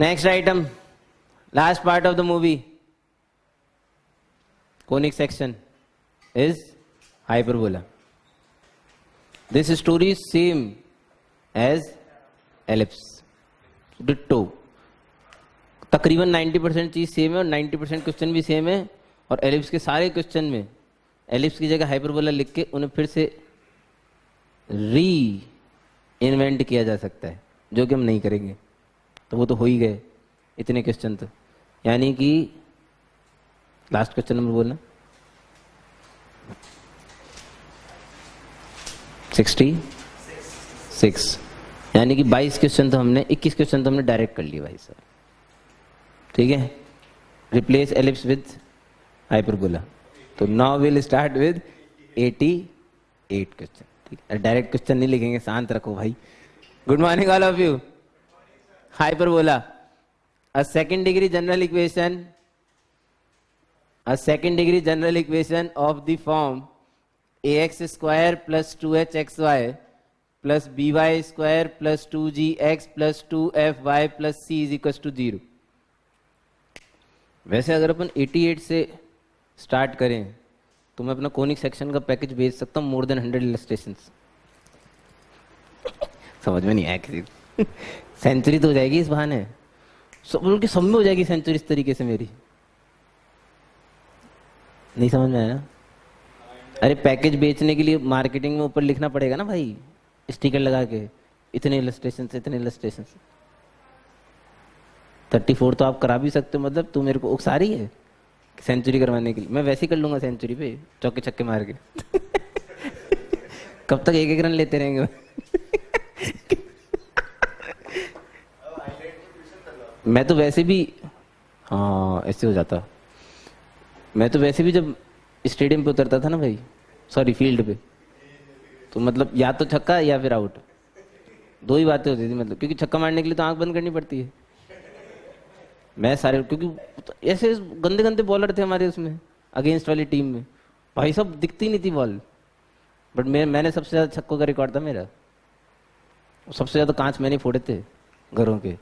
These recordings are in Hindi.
Next item, last part of the movie, conic section is hyperbola. This story is same as ellipse. Ditto. तकरीबन 90% चीज सेम है और 90% क्वेश्चन भी सेम है, और एलिप्स के सारे क्वेश्चन में एलिप्स की जगह हाइपरबोला लिख के उन्हें फिर से री इन्वेंट किया जा सकता है, जो कि हम नहीं करेंगे। तो वो तो हो ही गए इतने क्वेश्चन तो, यानी कि लास्ट क्वेश्चन नंबर बोलना 66, यानी कि 22 क्वेश्चन तो हमने 21 क्वेश्चन तो हमने डायरेक्ट कर लिए भाई साहब। ठीक है, रिप्लेस एलिप्स विद हाइपरबोला। तो now will start with 88 question. ठीक है, डायरेक्ट क्वेश्चन नहीं लिखेंगे, शांत रखो भाई। Good morning all of you. Hyperbola, a second degree general equation of the form ax square plus 2hxy plus by square plus 2gx plus 2fy plus c is equals to 0। वैसे अगर अपन 88 से स्टार्ट करें तो मैं अपना कोनिक सेक्शन का पैकेज भेज सकता हूँ, मोर देन 100 इलस्ट्रेशंस। समझ में नहीं आया किसी को? सेंचुरी तो हो जाएगी इस बहाने, सब में हो जाएगी सेंचुरी इस तरीके से मेरी। नहीं समझ में आया ना? अरे पैकेज बेचने के लिए मार्केटिंग में ऊपर लिखना पड़ेगा ना भाई, स्टिकर लगा के, इतने इलस्ट्रेशंस 34 तो आप करा भी सकते हो। मतलब तू मेरे को उकसा रही है सेंचुरी करवाने के लिए? मैं वैसे ही कर लूंगा सेंचुरी पे, चौके छक्के मार के। कब तक एक रन लेते रहेंगे? मैं तो वैसे भी, हाँ ऐसे हो जाता। मैं तो वैसे भी जब स्टेडियम पे उतरता था ना भाई, सॉरी फील्ड पे, तो मतलब या तो छक्का या फिर आउट, दो ही बातें होती थी। मतलब क्योंकि छक्का मारने के लिए तो आंख बंद करनी पड़ती है। मैं सारे, क्योंकि ऐसे गंदे गंदे बॉलर थे हमारे उसमें अगेंस्ट वाली टीम में, भाई सब दिखती नहीं थी बॉल। बट मैंने सबसे ज्यादा छक्कों का रिकॉर्ड था मेरा, सबसे ज्यादा कांच मैंने फोड़े थे घरों के।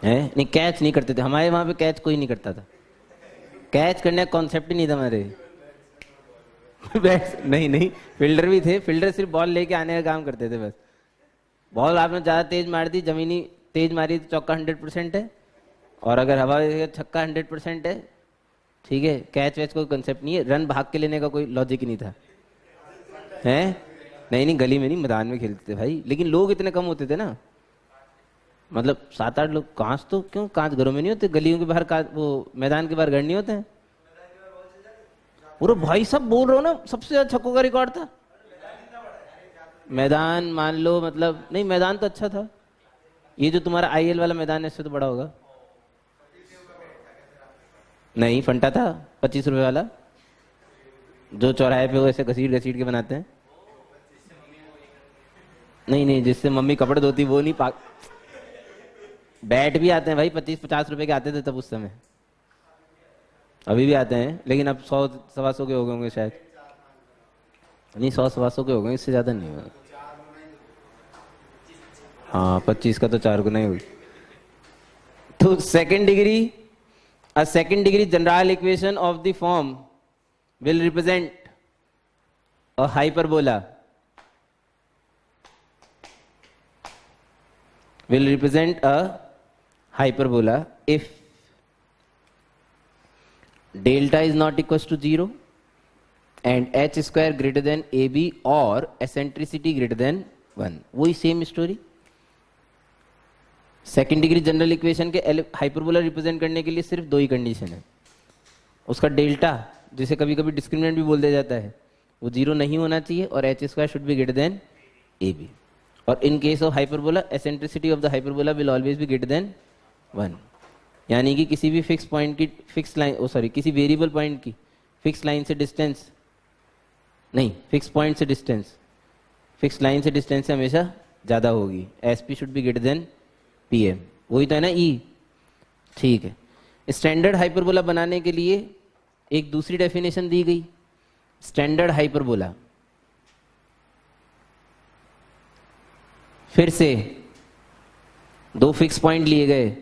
हैं नहीं, कैच नहीं करते थे हमारे वहां पे, कैच कोई नहीं करता था। कैच करने का कॉन्सेप्ट ही नहीं था हमारे। नहीं, फील्डर भी थे, फील्डर सिर्फ बॉल लेके आने का काम करते थे बस। बॉल आपने ज्यादा तेज मार दी, जमीनी तेज मारी तो चौका 100% है, और अगर हवा छक्का 100% है। ठीक है, कैच वैच कोई कंसेप्ट नहीं है, रन भाग के लेने का कोई लॉजिक ही नहीं था। हैं नहीं, गली में नहीं, मैदान में खेलते थे भाई। लेकिन लोग इतने कम होते थे ना, मतलब 7-8 लोग। कांच तो क्यों, कांच घरों में नहीं होते, गलियों के बाहर वो मैदान के बाहर घर नहीं होते हैं। पूरा भाई सब बोल रहे हो ना, सबसे ज्यादा छक्कों का रिकॉर्ड था मैदान। मान लो मतलब, नहीं मैदान तो अच्छा था, ये जो तुम्हारा आईएल वाला मैदान है इससे तो बड़ा होगा। नहीं फंटा था 25 रुपए वाला, जो चौराहे पे वो ऐसे घसीट घसीट के बनाते हैं। नहीं, जिससे मम्मी कपड़े धोती वो नहीं। बैट भी आते हैं भाई, 25-50 रुपए के आते थे तब उस समय, अभी भी आते हैं, लेकिन अब 100-125 के हो गए होंगे शायद। नहीं 100-125 के हो गए, इससे ज्यादा नहीं होगा। हाँ 25 का तो 4 गुना ही हुई। तो second degree general equation of the form will represent a hyperbola, if delta is not equals to 0 and h square greater than ab or eccentricity greater than 1। वही same story. Second degree general equation के हाइपरबोला रिप्रेजेंट करने के लिए सिर्फ दो ही कंडीशन है। उसका डेल्टा, जिसे कभी कभी डिस्क्रिमिनेंट भी बोल दिया जाता है, वो 0 नहीं होना चाहिए, और h square should be greater than a b. और in case of hyperbola, eccentricity of the hyperbola will always be greater than 1। यानी कि किसी भी फिक्स पॉइंट की फिक्स लाइन, किसी वेरिएबल पॉइंट की फिक्स लाइन से डिस्टेंस, नहीं फिक्स पॉइंट से डिस्टेंस, फिक्स लाइन से डिस्टेंस से हमेशा ज्यादा होगी। S p should be greater than p m, वही तो है ना ई। ठीक है, स्टैंडर्ड हाइपरबोला बनाने के लिए एक दूसरी डेफिनेशन दी गई, स्टैंडर्ड हाइपरबोला। फिर से दो फिक्स पॉइंट लिए गए,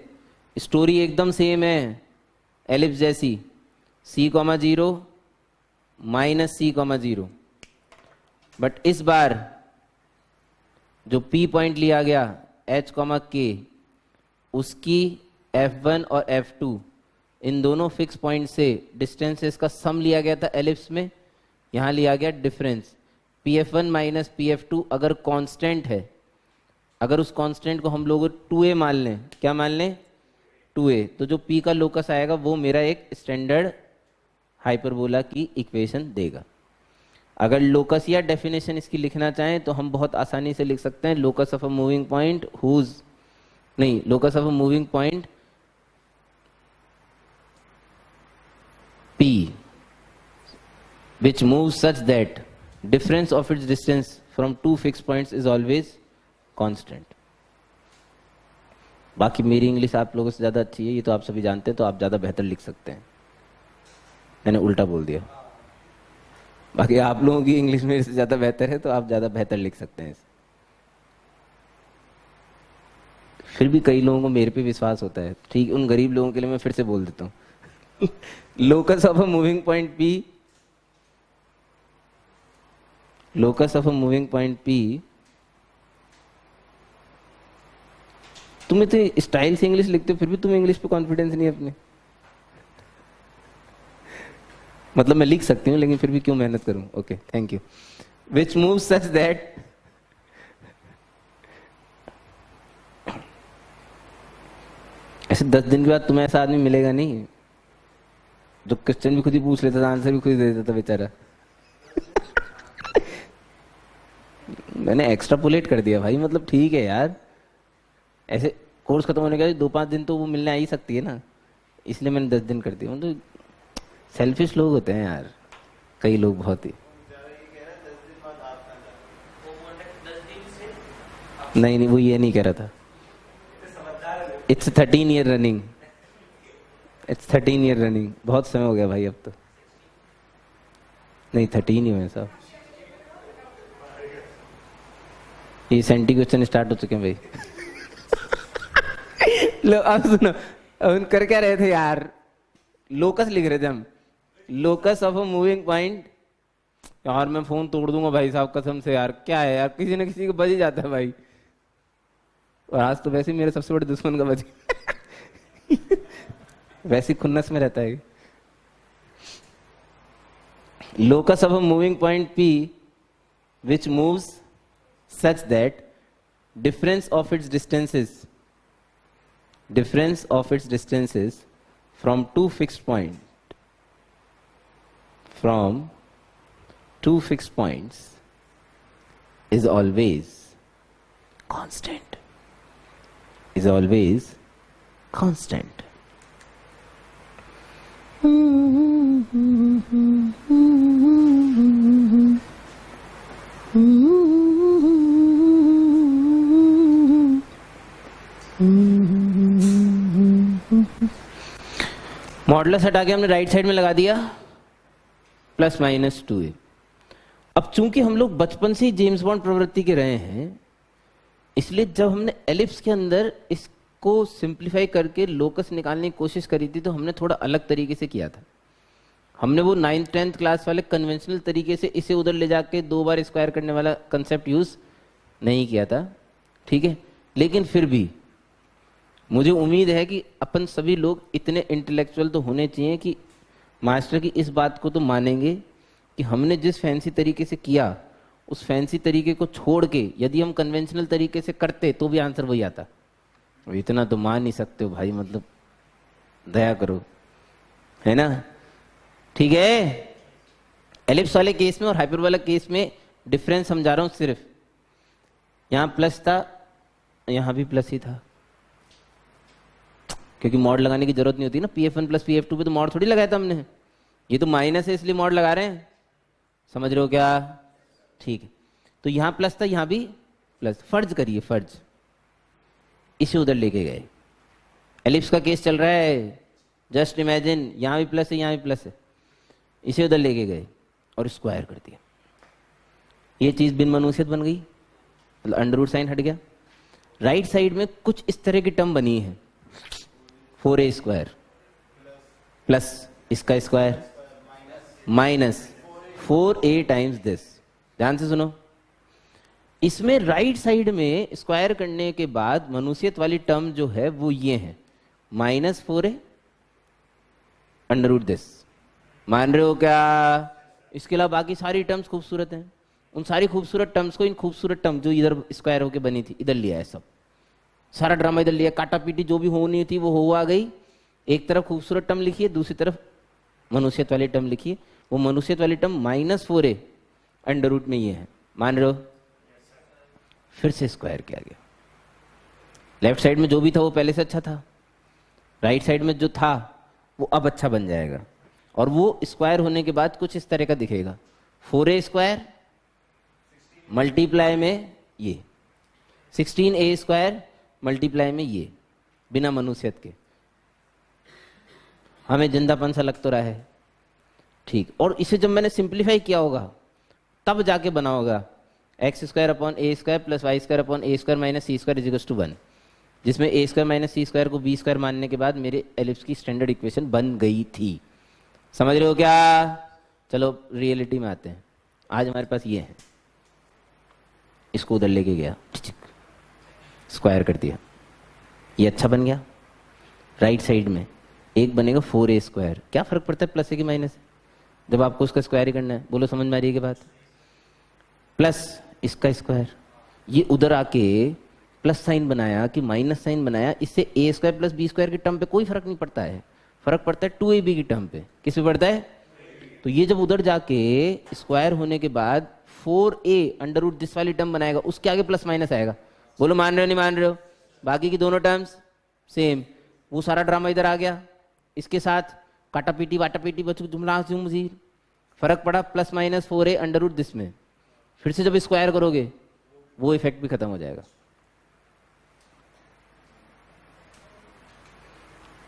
स्टोरी एकदम सेम है एलिप्स जैसी, c,0 माइनस c,0, बट इस बार जो p पॉइंट लिया गया h, k, उसकी f1 और f2 इन दोनों फिक्स पॉइंट से डिस्टेंसेस का सम लिया गया था एलिप्स में, यहां लिया गया डिफरेंस pf1 माइनस pf2 अगर कांस्टेंट है, अगर उस कांस्टेंट को हम लोग 2a मान लें, क्या मान लें 2a, तो जो p का लोकस आएगा वो मेरा एक स्टैंडर्ड हाइपरबोला की इक्वेशन देगा। अगर लोकस या डेफिनेशन इसकी लिखना चाहें तो हम बहुत आसानी से लिख सकते हैं locus of a moving point locus of a moving point p which moves such that difference of its distance from two fixed points is always constant। बाकी मेरी इंग्लिश आप लोगों से ज़्यादा अच्छी है, ये तो आप सभी जानते हैं, तो आप ज़्यादा बेहतर लिख सकते हैं। मैंने उल्टा बोल दिया, बाकी आप लोगों की इंग्लिश मेरे से ज़्यादा बेहतर है तो आप ज़्यादा बेहतर लिख सकते हैं। फिर भी कई लोगों को मेरे पे विश्वास होता है, ठीक, उन गरीब लोगों के लिए मैं फिर से बोल देता हूँ locus of a moving point P, locus of a moving point P, तुम्हें तो स्टाइल से इंग्लिश लिखते हो फिर भी तुम्हें इंग्लिश पे कॉन्फिडेंस नहीं है अपने। मतलब मैं लिख सकती हूँ लेकिन फिर भी क्यों मेहनत करूं। Okay, thank you. Which move such that ऐसे 10 दिन के बाद तुम्हें ऐसा आदमी मिलेगा नहीं जो क्वेश्चन भी खुद ही पूछ लेता था, आंसर भी खुद ही दे देता बेचारा मैंने एक्स्ट्रापोलेट कर दिया भाई, मतलब ठीक है यार, ऐसे कोर्स खत्म होने के बाद 2-5 दिन तो वो मिलने आ ही सकती है ना, इसलिए मैंने 10 दिन कर दिया। मतलब सेल्फिश लोग होते हैं यार कई लोग, बहुत ही। नहीं, वो ये नहीं कह रहा था। It's 13 year running, it's 13 year running, बहुत समय हो गया भाई अब तो। नहीं 13 ही हुए साहब, ये सेंटी क्वेश्चन स्टार्ट हो चुके हैं भाई लो अब सुनो, अब कर क्या रहे थे यार, लोकस लिख रहे थे हम, locus of a moving point. यार मैं फोन तोड़ दूंगा भाई साहब कसम से यार, क्या है यार, किसी न किसी को बज ही जाता है भाई, और आज तो वैसे ही मेरे सबसे बड़े दुश्मन का बज वैसे खुन्नस में रहता है। Locus of a moving point P which moves such that difference of its distances from two fixed points is always constant, modulus हटा के हमने राइट साइड में लगा दिया ±2a। अब चूंकि हम लोग बचपन से ही जेम्स बॉन्ड प्रवृत्ति के रहे हैं, इसलिए जब हमने एलिप्स के अंदर इसको सिंप्लीफाई करके लोकस निकालने की कोशिश करी थी तो हमने थोड़ा अलग तरीके से किया था। हमने वो 9th-10th क्लास वाले कन्वेंशनल तरीके से इसे उधर ले जाके 2 बार स्क्वायर करने वाला कंसेप्ट यूज नहीं किया था, ठीक है। लेकिन फिर भी मुझे उम्मीद है कि अपन सभी लोग इतने इंटेलेक्चुअल तो होने चाहिए कि मास्टर की इस बात को तो मानेंगे कि हमने जिस फैंसी तरीके से किया उस फैंसी तरीके को छोड़ के यदि हम कन्वेंशनल तरीके से करते तो भी आंसर वही आता। इतना तो मान नहीं सकते हो भाई, मतलब दया करो, है ना, ठीक है। एलिप्स वाले केस में और हाइपर वाले केस में डिफरेंस समझा रहा हूं, सिर्फ यहां प्लस था यहां भी प्लस ही था, क्योंकि मॉड लगाने की जरूरत नहीं होती ना, pf1 प्लस pf2 पे तो मॉड थोड़ी लगाया था हमने, ये तो माइनस है इसलिए मॉड लगा रहे हैं, समझ रहे हो क्या, ठीक है। तो यहां प्लस था यहां भी प्लस, फर्ज करिए, फर्ज इसे उधर लेके गए। एलिप्स का केस चल रहा है, जस्ट इमेजिन, यहां भी प्लस है यहां भी प्लस है, इसे उधर लेके गए और स्क्वायर कर दिया। ये चीज बिन मनुष्यत बन गई, मतलब अंडर रूट साइन हट गया। राइट साइड में कुछ इस तरह की टर्म बनी है, 4a स्क्वायर प्लस इसका square minus 4a times this. ध्यान से सुनो, इसमें राइट साइड में स्क्वायर करने के बाद मनुष्यत वाली टर्म जो है वो ये है, -4a अंडर रूट दिस। मान रहे हो क्या? इसके अलावा बाकी सारी टर्म्स खूबसूरत हैं, उन सारी खूबसूरत टर्म्स को इन खूबसूरत टर्म जो इधर स्क्वायर होके बनी थी इधर लिया है, सब सारा ड्रामा इधर लिया, काटा पीटी जो भी होनी थी वो हो आ गई। एक तरफ खूबसूरत टर्म लिखिए, दूसरी तरफ मनुष्यत वाली टर्म लिखिए। वो मनुष्यत वाली टर्म -4a अंडर रूट में ये है, मान रहे हो? फिर से स्क्वायर किया गया। लेफ्ट साइड में जो भी था वो पहले से अच्छा था, राइट साइड में जो था वो अब अच्छा बन जाएगा, और वो स्क्वायर होने के बाद कुछ इस तरह का दिखेगा, 4a स्क्वायर मल्टीप्लाई में ये 16a स्क्वायर मल्टीप्लाई में ये, बिना मनुष्यत के। हमें जिंदापन सा लग तो रहा है, ठीक। और इसे जब मैंने सिंप्लीफाई किया होगा तब जाके बना होगा x square upon a square plus y square upon a square minus c square is to 1, जिसमें a square minus c square को b स्क्वायर मानने के बाद मेरे एलिप्स की स्टैंडर्ड इक्वेशन बन गई थी। समझ रहे हो क्या? चलो रियलिटी में आते हैं। आज हमारे पास ये है, इसको उधर लेके गया, स्क्वायर कर दिया, ये अच्छा बन गया। राइट साइड में एक बनेगा 4a स्क्वायर। क्या फर्क पड़ता है प्लस है कि माइनस है, जब आपको उसका स्क्वायर ही करना है? बोलो समझ में आ रही है कि बात? प्लस इसका स्क्वायर, ये उधर आके प्लस साइन बनाया कि माइनस साइन बनाया, इससे a square plus b square की टर्म पे कोई फर्क नहीं पड़ता है, फर्क पड़ता है 2ab की टर्म पे। किस पे पड़ता है? तो ये जब उधर जाके स्क्वायर होने के बाद 4a अंडर रूट दिस वाली टर्म बनाएगा, उसके आगे प्लस माइनस आएगा। बोलो मान रहे हो नहीं मान रहे हो? बाकी की दोनों टर्म्स सेम, वो सारा ड्रामा इधर आ गया, इसके साथ काटा पीटी वाटा पीटी बच जुमला जुमजीर, फर्क पड़ा plus minus 4a under root this में। फिर से जब स्क्वायर करोगे वो इफेक्ट भी खत्म हो जाएगा।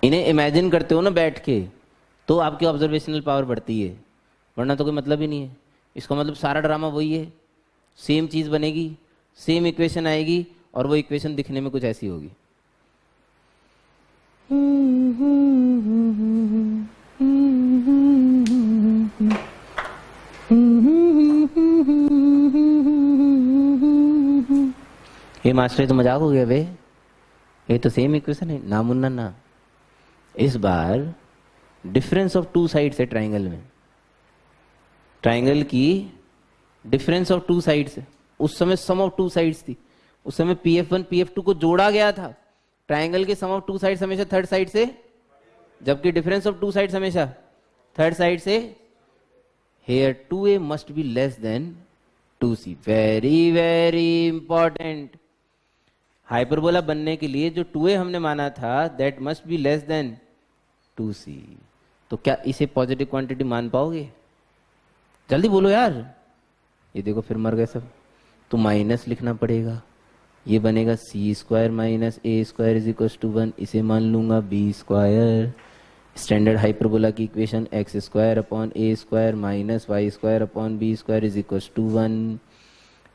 इन्हें इमेजिन करते हो ना बैठ के, तो आपकी ऑब्जर्वेशनल पावर बढ़ती है, वरना तो कोई मतलब ही नहीं है। इसका मतलब सारा ड्रामा वही है, सेम चीज बनेगी, सेम इक्वेशन आएगी, और वो इक्वेशन दिखने में कुछ ऐसी होगी। ये मास्टर तो मजाक हो गया बे, ये तो सेम इक्वेशन है ना मुन्ना ना। इस बार डिफरेंस ऑफ टू साइड्स है ट्राइंगल में, ट्राइंगल की डिफरेंस ऑफ टू साइड्स है। उस समय सम ऑफ टू साइड्स थी, उस समय pf1 pf2 को जोड़ा गया था। ट्राइंगल के सम ऑफ टू साइड्स हमेशा थर्ड साइड से, जबकि डिफरेंस ऑफ टू साइड्स हमेशा थर्ड साइड से। here 2a must be less than 2c, very very important. Hyperbola बनने के लिए जो 2a हमने माना था that must be less then 2c। तो क्या इसे पॉजिटिव क्वांटिटी मान पाओगे? जल्दी बोलो यार। ये देखो फिर मर गए सब, तो माइनस लिखना पड़ेगा, ये बनेगा c square minus a square is equal to 1, इसे मान लूंगा b स्क्वायर। स्टैंडर्ड हाइपरबोला की equation x square upon a square minus y square upon b square is equal to 1।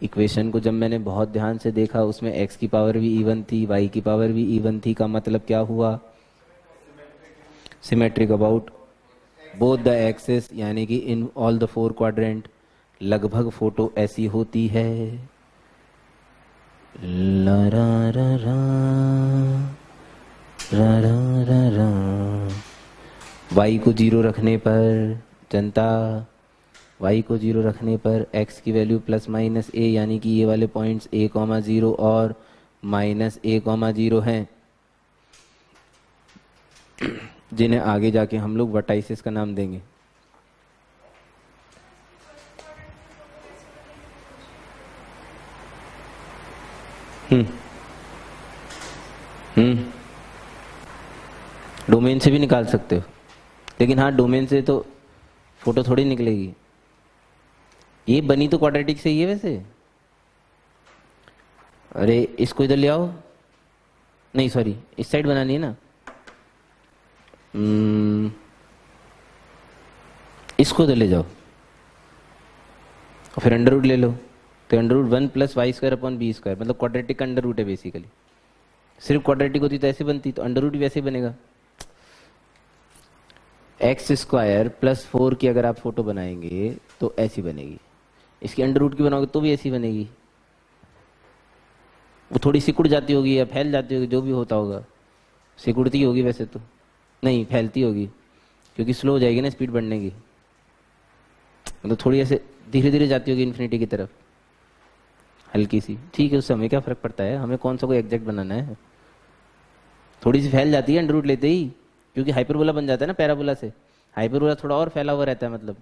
Equation को जब मैंने बहुत ध्यान से देखा, उसमें x की पावर भी इवन थी, y की पावर भी इवन थी। का मतलब क्या हुआ? Symmetric about both the axes, यानी कि in all the four quadrant. लगभग फोटो ऐसी होती है। ला रा रा रा रा रा रा रा। y को 0 रखने पर जनता, y को 0 रखने पर x की वैल्यू प्लस माइनस a, यानी कि ये वाले पॉइंट्स a, 0 और माइनस a, 0 हैं, जिन्हें आगे जाके हम लोग वर्टाइसिस का नाम देंगे। डोमेन से भी निकाल सकते हो, लेकिन हाँ डोमेन से तो फोटो थोड़ी निकलेगी। ये बनी तो क्वाड्रेटिक से ही है वैसे। अरे इसको इधर ले आओ, नहीं सॉरी इस साइड बनानी है ना। इसको इधर ले जाओ और फिर अंडर रूट ले लो, तो under root 1 plus y square upon b square, मतलब क्वाड्रेटिक का अंडर रूट है बेसिकली। सिर्फ क्वाड्रेटिक होती तो ऐसे बनती, तो अंडर रूट भी वैसे ही बनेगा। एक्स स्क्वायर प्लस 4 की अगर आप फोटो बनाएंगे तो ऐसी बनेगी, इसकी अंडर रूट की बनाओगे तो भी ऐसी बनेगी। वो थोड़ी सिकुड़ जाती होगी या फैल जाती होगी, जो भी होता होगा, सिकुड़ती होगी वैसे तो, नहीं फैलती होगी क्योंकि स्लो हो जाएगी ना स्पीड बढ़ने की, मतलब थोड़ी ऐसे धीरे धीरे जाती होगी इन्फिनिटी की तरफ, हल्की सी। ठीक है, उससे हमें क्या फर्क पड़ता है, हमें कौन सा कोई एग्जैक्ट बनाना है। थोड़ी सी फैल जाती है अंडर रूट लेते ही, क्योंकि हाइपरबोला बन जाता है ना पैराबोला से। हाइपरबोला थोड़ा और फैला हुआ रहता है, मतलब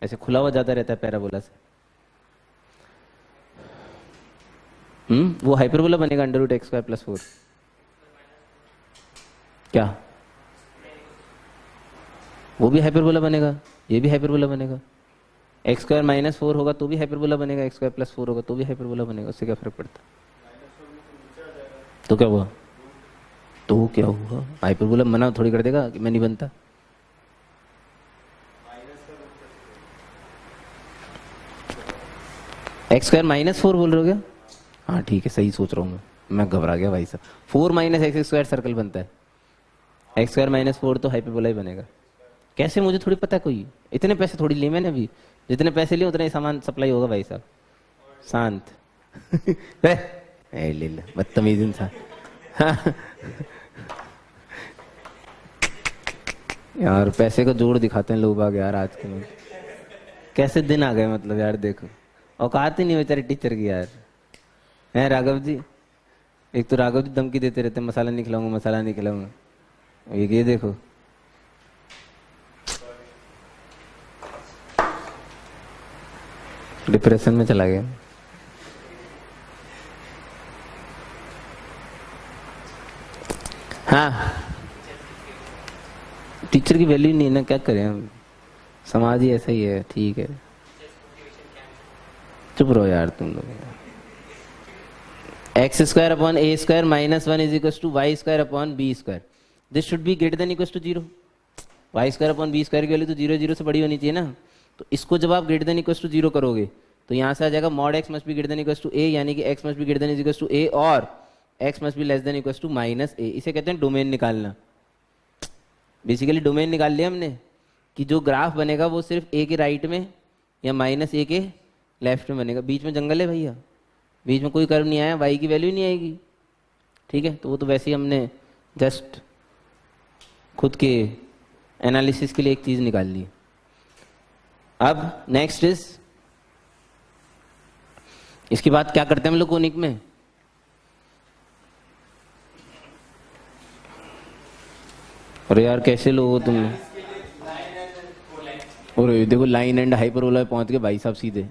ऐसे खुला हुआ ज्यादा रहता है पैराबोला से। वो हाइपरबोला बनेगा under root x square plus 4। क्या वो भी हाइपरबोला बनेगा, ये भी हाइपरबोला बनेगा। एक्स स्क्वायर माइनस 4 होगा तो भी हाइपरबोला बनेगा, एक्स स्क्वायर प्लस 4 होगा तो भी हाइपरबोला बनेगा, उससे क्या फर्क पड़ता है। तो क्या हुआ, तो क्या हुआ, हाइपरबोला मना थोड़ी कर देगा कि मैं नहीं बनता। एक्स स्क्वायर माइनस 4 बोल रहे हो क्या? हाँ ठीक है, सही सोच रहा हूँ मैं घबरा गया भाई साहब। 4 माइनस एक्स स्क्वायर सर्कल बनता है, एक्स स्क्वायर माइनस 4 तो हाइपरबोला ही बनेगा। कैसे, मुझे थोड़ी पता है, कोई इतने पैसे थोड़ी लिए मैंने अभी, जितने पैसे लिए उतना ही सामान सप्लाई होगा भाई साहब, शांत। ले ले बदतमीज इंसान। यार पैसे का जोड़ दिखाते हैं लोग आगे यार आज के में। कैसे दिन आ गए मतलब यार, देखो औकात ही नहीं बेचारे टीचर की यार। हैं राघव जी, एक तो राघव जी धमकी देते रहते हैं, मसाला नहीं खिलाऊंगा, मसाला नहीं खिलाऊंगा। ये देखो, डिप्रेशन में चला गया। हाँ, टीचर की वैल्यू नहीं है ना, क्या करें हम, समाज ही ऐसा ही है। ठीक है, चुप रहो यार तुम लोग। X square upon a square minus 1 is equal to y square upon b square, this should be greater than equal to 0। Y square upon b square की वैल्यू तो 0 0 से बड़ी होनी चाहिए ना। तो इसको जब आप ग्रेटर देन इक्वल टू 0 करोगे तो यहाँ से आ जाएगा mod x must be greater than equal to a, यानी कि x must be greater than equal to a और x must be less than equal to minus a. इसे कहते हैं डोमेन निकालना। बेसिकली डोमेन निकाल लिया हमने कि जो ग्राफ बनेगा वो सिर्फ ए के राइट में या माइनस ए के लेफ्ट में बनेगा। बीच में जंगल है भैया, बीच में कोई कर्व नहीं आया, वाई की वैल्यू नहीं आएगी। ठीक है, तो वो तो वैसे ही हमने जस्ट खुद के एनालिसिस के लिए एक चीज निकाल ली। अब नेक्स्ट इज, इसके बाद क्या करते हैं हम लोग कोनिक में, अरे यार कैसे लोग हो तुम। और देखो लाइन एंड हाइपरबोला पहुंच गए भाई साहब सीधे।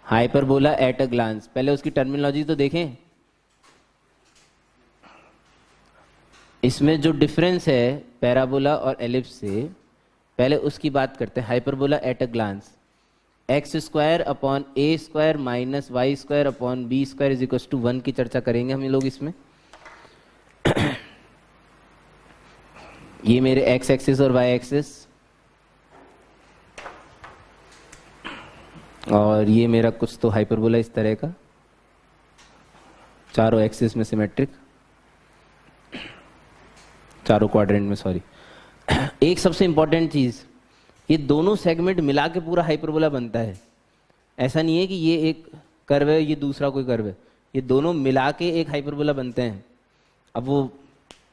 हाइपरबोला एट अ ग्लांस, पहले उसकी टर्मिनोलॉजी तो देखें। इसमें जो डिफरेंस है पैराबोला और एलिप्स से, पहले उसकी बात करते हैं। Hyperbola at a glance, x square upon a square minus y square upon b square is equal to 1 की चर्चा करेंगे हम लोग इसमें। ये मेरे एक्स एक्सिस और वाई एक्सिस, और ये मेरा कुछ तो हाइपरबोला इस तरह का, चारों एक्सिस में सिमेट्रिक, चारों क्वाड्रेंट में, सॉरी। एक सबसे इंपॉर्टेंट चीज, ये दोनों सेगमेंट मिला के पूरा हाइपरबोला बनता है। ऐसा नहीं है कि ये एक कर्व है ये दूसरा कोई कर्व है, ये दोनों मिला के एक हाइपरबोला बनते हैं। अब वो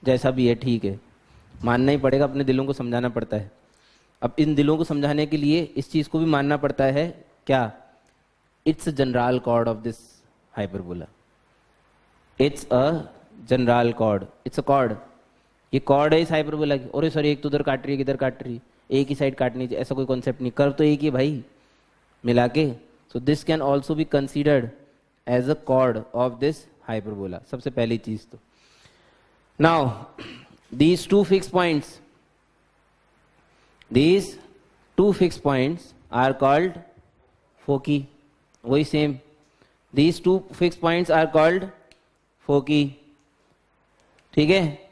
जैसा भी है ठीक है, मानना ही पड़ेगा, अपने दिलों को समझाना पड़ता है। अब इन दिलों को समझाने के लिए इस चीज को भी मानना पड़ता है, क्या, it's a general chord of this hyperbola, it's a general chord, it's a chord, ये कॉर्ड है इस हाइपरबोला की। और सॉरी, एक तो उधर काट रही है, किधर काट रही है, एक ही साइड काटनी चाहिए, ऐसा कोई कॉन्सेप्ट नहीं, कर्व तो एक ही है भाई मिला के। So this can also be considered as a chord of this hyperbola, सबसे पहली चीज तो। Now these two fixed points are called foci, वही same, these two fixed points are called foci। ठीक है,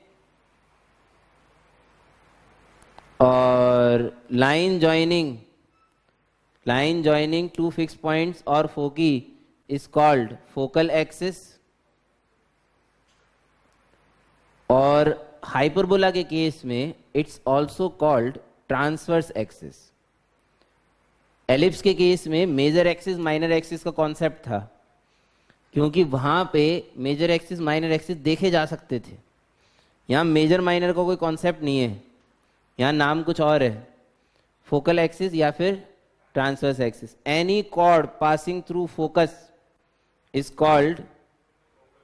और line joining two fixed points और foci is called focal axis और हाइपरबोला के केस में it's also called transverse axis. Ellipse के केस में मेजर एक्सिस माइनर एक्सिस का कॉन्सेप्ट था, क्योंकि वहां पे मेजर एक्सिस माइनर एक्सिस देखे जा सकते थे। यहाँ मेजर माइनर का कोई कॉन्सेप्ट नहीं है, यहाँ नाम कुछ और है, फोकल एक्सिस या फिर transverse axis. Any chord passing through focus is called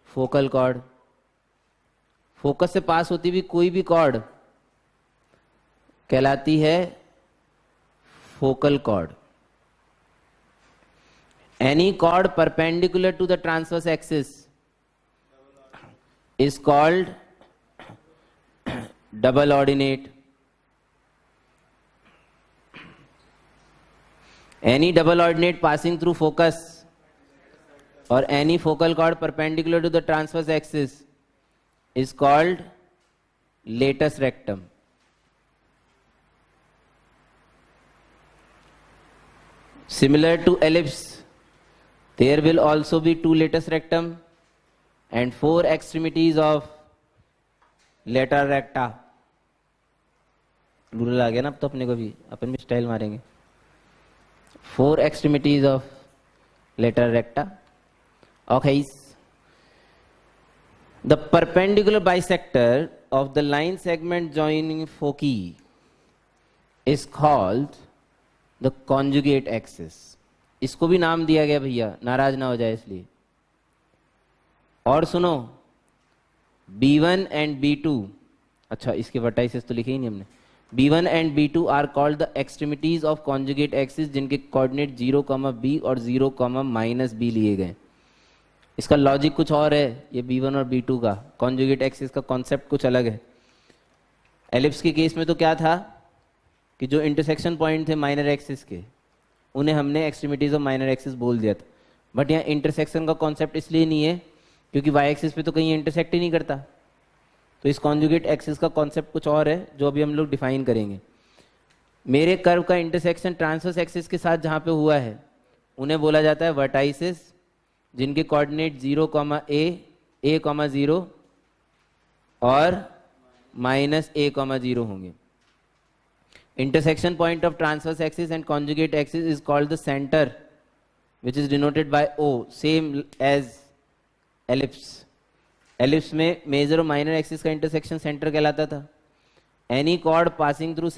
focal chord. Focus से पास होती भी कोई भी कॉर्ड कहलाती है focal chord. Any chord perpendicular to the transverse axis is called double ordinate. Any double ordinate passing through focus or any focal chord perpendicular to the transverse axis is called latus rectum. Similar to ellipse, there will also be two latus rectum and four extremities of lateral recta. Plural आ गया ना अब तो अपने को भी, अपन भी स्टाइल मारेंगे। Four extremities of lateral recta. Okay. The perpendicular bisector of the line segment joining foci is called the conjugate axis. इसको भी नाम दिया गया भैया, नाराज ना हो जाए इसलिए। और सुनो, B1 and B2, अच्छा इसके वर्टाइसेस तो लिखे ही नहीं हमने। B1 and B2 are called the extremities of conjugate axis, जिनके कोऑर्डिनेट 0, B और 0, -B लिए गए। इसका लॉजिक कुछ और है, ये B1 और B2 का कॉन्जुगेट एक्सिस का कॉन्सेप्ट कुछ अलग है। एलिप्स के केस में तो क्या था कि जो इंटरसेक्शन पॉइंट थे माइनर एक्सिस के, उन्हें हमने एक्सट्रीमिटीज ऑफ माइनर एक्सिस बोल दिया था। बट यहाँ इंटरसेक्शन का कॉन्सेप्ट इसलिए नहीं है क्योंकि वाई एक्सिस पे तो कहीं इंटरसेक्ट ही नहीं करता। तो इस कॉन्जुगेट एक्सिस का कॉन्सेप्ट कुछ और है जो अभी हम लोग डिफाइन करेंगे। मेरे कर्व का इंटरसेक्शन ट्रांसवर्स एक्सिस के साथ जहाँ पे हुआ है उन्हें बोला जाता है वर्टाइसिस, जिनके कोऑर्डिनेट 0, A, 0 और -A, 0 होंगे। Intersection point of transverse axis and conjugate axis is called the center, which is denoted by O, same as ellipse. Ellipse में मेजर और माइनर एक्सिस का इंटरसेक्शन सेंटर कहलाता था। Any chord passing through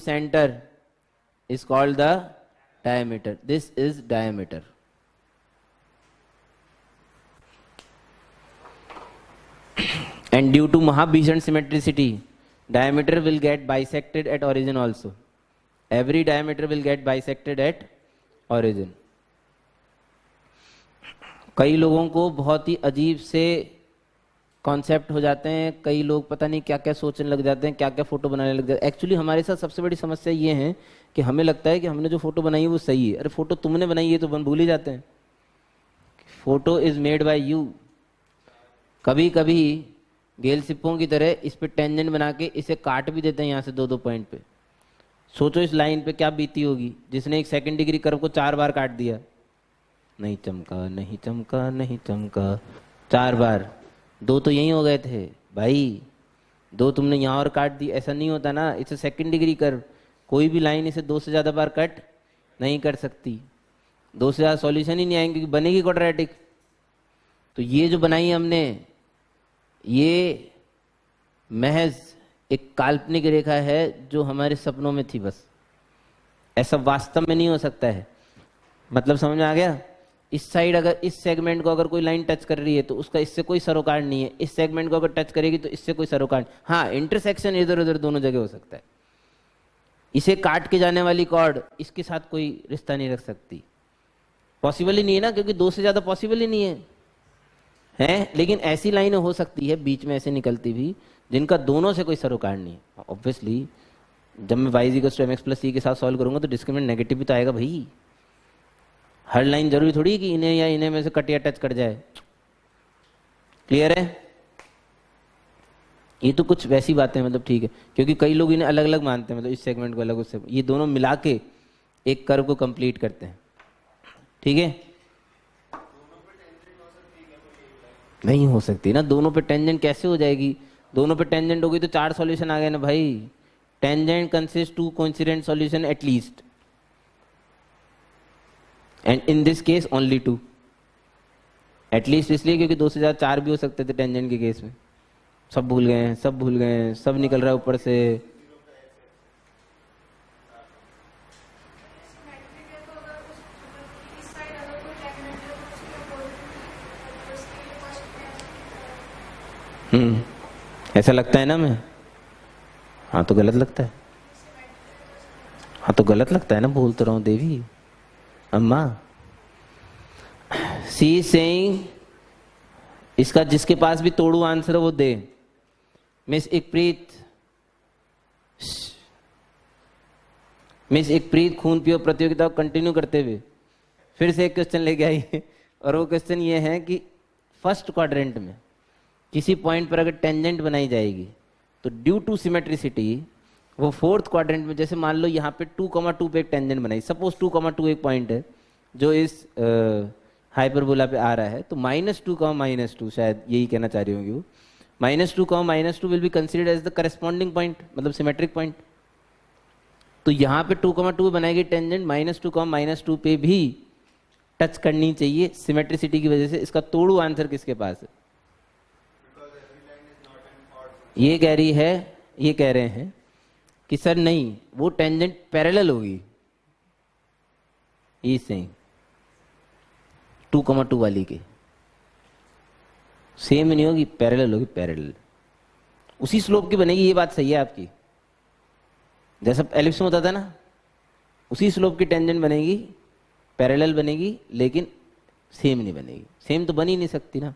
center is called the diameter. This is diameter. And due to Mahabhishan symmetricity, diameter will get bisected at origin also. Every diameter will get bisected at origin. कई लोगों को बहुत ही अजीब से कॉन्सेप्ट हो जाते हैं, कई लोग पता नहीं क्या क्या सोचने लग जाते हैं, क्या क्या फोटो बनाने लग जाते हैं। एक्चुअली हमारे साथ सबसे बड़ी समस्या ये है कि हमें लगता है कि हमने जो फोटो बनाई है वो सही है। अरे फोटो तुमने बनाई है तो हम भूल ही जाते हैं। Photo is made by you. कभी कभी गेल सिप्पों की तरह इस पे टेंजेंट बना के इसे काट भी देते हैं यहाँ से 2-2 पॉइंट पे। सोचो इस लाइन पे क्या बीती होगी जिसने एक सेकंड डिग्री कर्व को 4 बार काट दिया। नहीं चमका, नहीं चमका, नहीं चमका, 4 बार। 2 तो यही हो गए थे भाई, 2 तुमने यहाँ और काट दी। ऐसा नहीं होता ना, इसे सेकंड डिग्री कर्व, कोई भी लाइन इसे 2 से ज़्यादा बार कट नहीं कर सकती। 2 से ज़्यादा सॉल्यूशन ही नहीं आएंगे क्योंकि बनेगी क्वाड्रेटिक। तो ये जो बनाई हमने, ये महज एक काल्पनिक रेखा है जो हमारे सपनों में थी बस। ऐसा वास्तव में नहीं हो सकता है। मतलब समझ में आ गया? इस साइड अगर इस सेगमेंट को अगर कोई लाइन टच कर रही है तो उसका इससे कोई सरोकार नहीं है। इस सेगमेंट को अगर टच करेगी तो इससे कोई सरोकार नहीं। हाँ, इंटरसेक्शन इधर उधर दोनों जगह हो सकता है। इसे काट के जाने वाली कॉर्ड इसके साथ कोई रिश्ता नहीं रख सकती। पॉसिबल ही नहीं है ना, क्योंकि 2 से ज्यादा पॉसिबल ही नहीं है। लेकिन ऐसी लाइनें हो सकती है बीच में ऐसे निकलती भी जिनका दोनों से कोई सरोकार नहीं है। ऑब्वियसली जब मैं y = mx + c के साथ सॉल्व करूंगा तो डिस्क्रिमिनेंट नेगेटिव भी तो आएगा भाई। हर लाइन जरूरी थोड़ी कि इन्हें या इन्हें में से कट या टच कर जाए। क्लियर है? ये तो कुछ वैसी बातें, मतलब ठीक है, क्योंकि कई लोग इन्हें अलग अलग मानते हैं, मतलब इस सेगमेंट को अलग, उससे ये दोनों मिला के एक कर्व को कंप्लीट करते हैं। ठीक है? नहीं हो सकती ना, दोनों पे टेंजेंट कैसे हो जाएगी? दोनों पे टेंजेंट होगी तो 4 सॉल्यूशन आ गए ना भाई। Tangent consist 2 coincident solution at least, and in this case only 2। At least इसलिए क्योंकि 2 से ज्यादा 4 भी हो सकते थे टेंजेंट के केस में। सब भूल गए हैं, सब भूल गए हैं, सब निकल रहा है ऊपर से। ऐसा लगता है ना मैं? हाँ तो गलत लगता है, हाँ तो गलत लगता है ना, बोल तो रहा हूँ देवी अम्मा। सी सेइंग इसका जिसके पास भी तोड़ू आंसर वो दे। मिस एकप्रीत खून पियो प्रतियोगिता को कंटिन्यू करते हुए फिर से एक क्वेश्चन लेके आई और वो क्वेश्चन ये है कि फर्स्ट क्वाड्रेंट में किसी पॉइंट पर अगर टेंजेंट बनाई जाएगी तो ड्यू टू सिमेट्रिसिटी वो फोर्थ क्वाड्रेंट में, जैसे मान लो यहाँ पे 2,2 पे एक टेंजेंट बनाई, सपोज 2,2 एक पॉइंट है जो इस हाइपरबोला पे आ रहा है, तो -2, शायद यही कहना चाह रही होंगी वो। -2 will be considered as the corresponding point, मतलब सिमेट्रिक पॉइंट। तो यहाँ पे 2,2 बनाई गई टेंजेंट -2 पे भी टच करनी चाहिए सिमेट्रिसिटी की वजह से। इसका तोड़ू आंसर किसके पास है? ये कह रहे हैं कि सर नहीं, वो टेंजेंट पैरेलल होगी, ये सेम 2,2 वाली के सेम नहीं होगी, पैरेलल होगी, पैरेलल उसी स्लोप की बनेगी। ये बात सही है आपकी, जैसा एलिप्स में होता था ना, उसी स्लोप की टेंजेंट बनेगी, पैरेलल बनेगी, लेकिन सेम नहीं बनेगी। सेम तो बन ही नहीं सकती ना,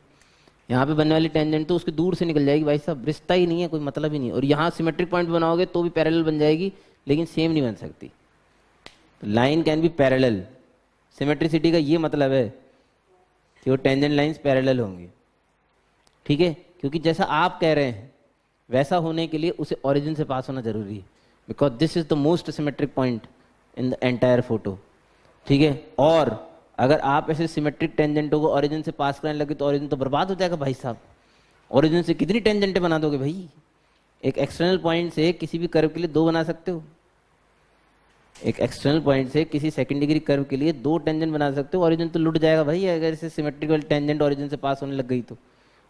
यहाँ पे बनने वाली टेंजेंट तो उसके दूर से निकल जाएगी भाई साहब, रिश्ता ही नहीं है, कोई मतलब ही नहीं। और यहाँ सिमेट्रिक पॉइंट बनाओगे तो भी पैरेलल बन जाएगी, लेकिन सेम नहीं बन सकती। Line can be parallel, symmetricity का ये मतलब है कि वो टेंजेंट लाइंस पैरेलल होंगी, ठीक है? क्योंकि जैसा आप कह रहे हैं वैसा होने के लिए उसे ओरिजिन से पास होना जरूरी है, because this is the most symmetric point in the entire photo, ठीक है? और अगर आप ऐसे सिमेट्रिक टेंजेंटों को ओरिजिन से पास करने लगे तो ओरिजिन तो बर्बाद हो जाएगा भाई साहब। ओरिजिन से कितनी टेंजेंटें बना दोगे भाई? एक एक्सटर्नल पॉइंट से किसी भी कर्व के लिए 2 बना सकते हो, एक एक्सटर्नल पॉइंट से किसी सेकंड डिग्री कर्व के लिए 2 टेंजेंट बना सकते हो। ओरिजिन तो लुट जाएगा भाई अगर इसे सिमेट्रिकल टेंजेंट ओरिजिन से पास होने लग गई तो।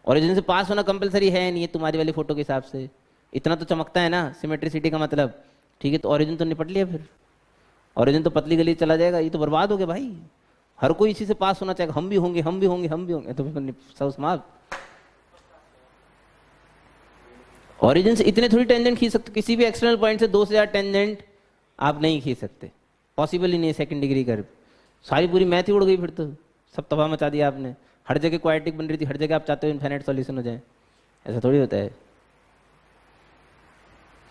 ओरिजिन से पास होना कंपलसरी है नहीं है तुम्हारी वाली फोटो के हिसाब से, इतना तो चमकता है ना सिमेट्रिसिटी का मतलब, ठीक है? तो ओरिजिन तो निपट लिया, फिर ओरिजिन तो पतली गली चला जाएगा, ये तो बर्बाद हो गया भाई। हर कोई इसी से पास होना चाहेगा, हम भी होंगे, हम भी होंगे, हम भी होंगे, तो सब समाप्त। ओरिजिन से इतने थोड़ी टेंजेंट खींच सकते, किसी भी एक्सटर्नल पॉइंट से 2 से ज्यादा टेंजेंट आप नहीं खींच सकते, पॉसिबल ही नहीं है सेकंड डिग्री कर्व। सारी पूरी मैथ ही उड़ गई, फिर तो सब तबाह मचा दिया आपने। हर जगह क्वाड्रेटिक बन रही थी, हर जगह आप चाहते हो इनफाइनाइट सॉल्यूशन हो जाए, ऐसा थोड़ी होता है।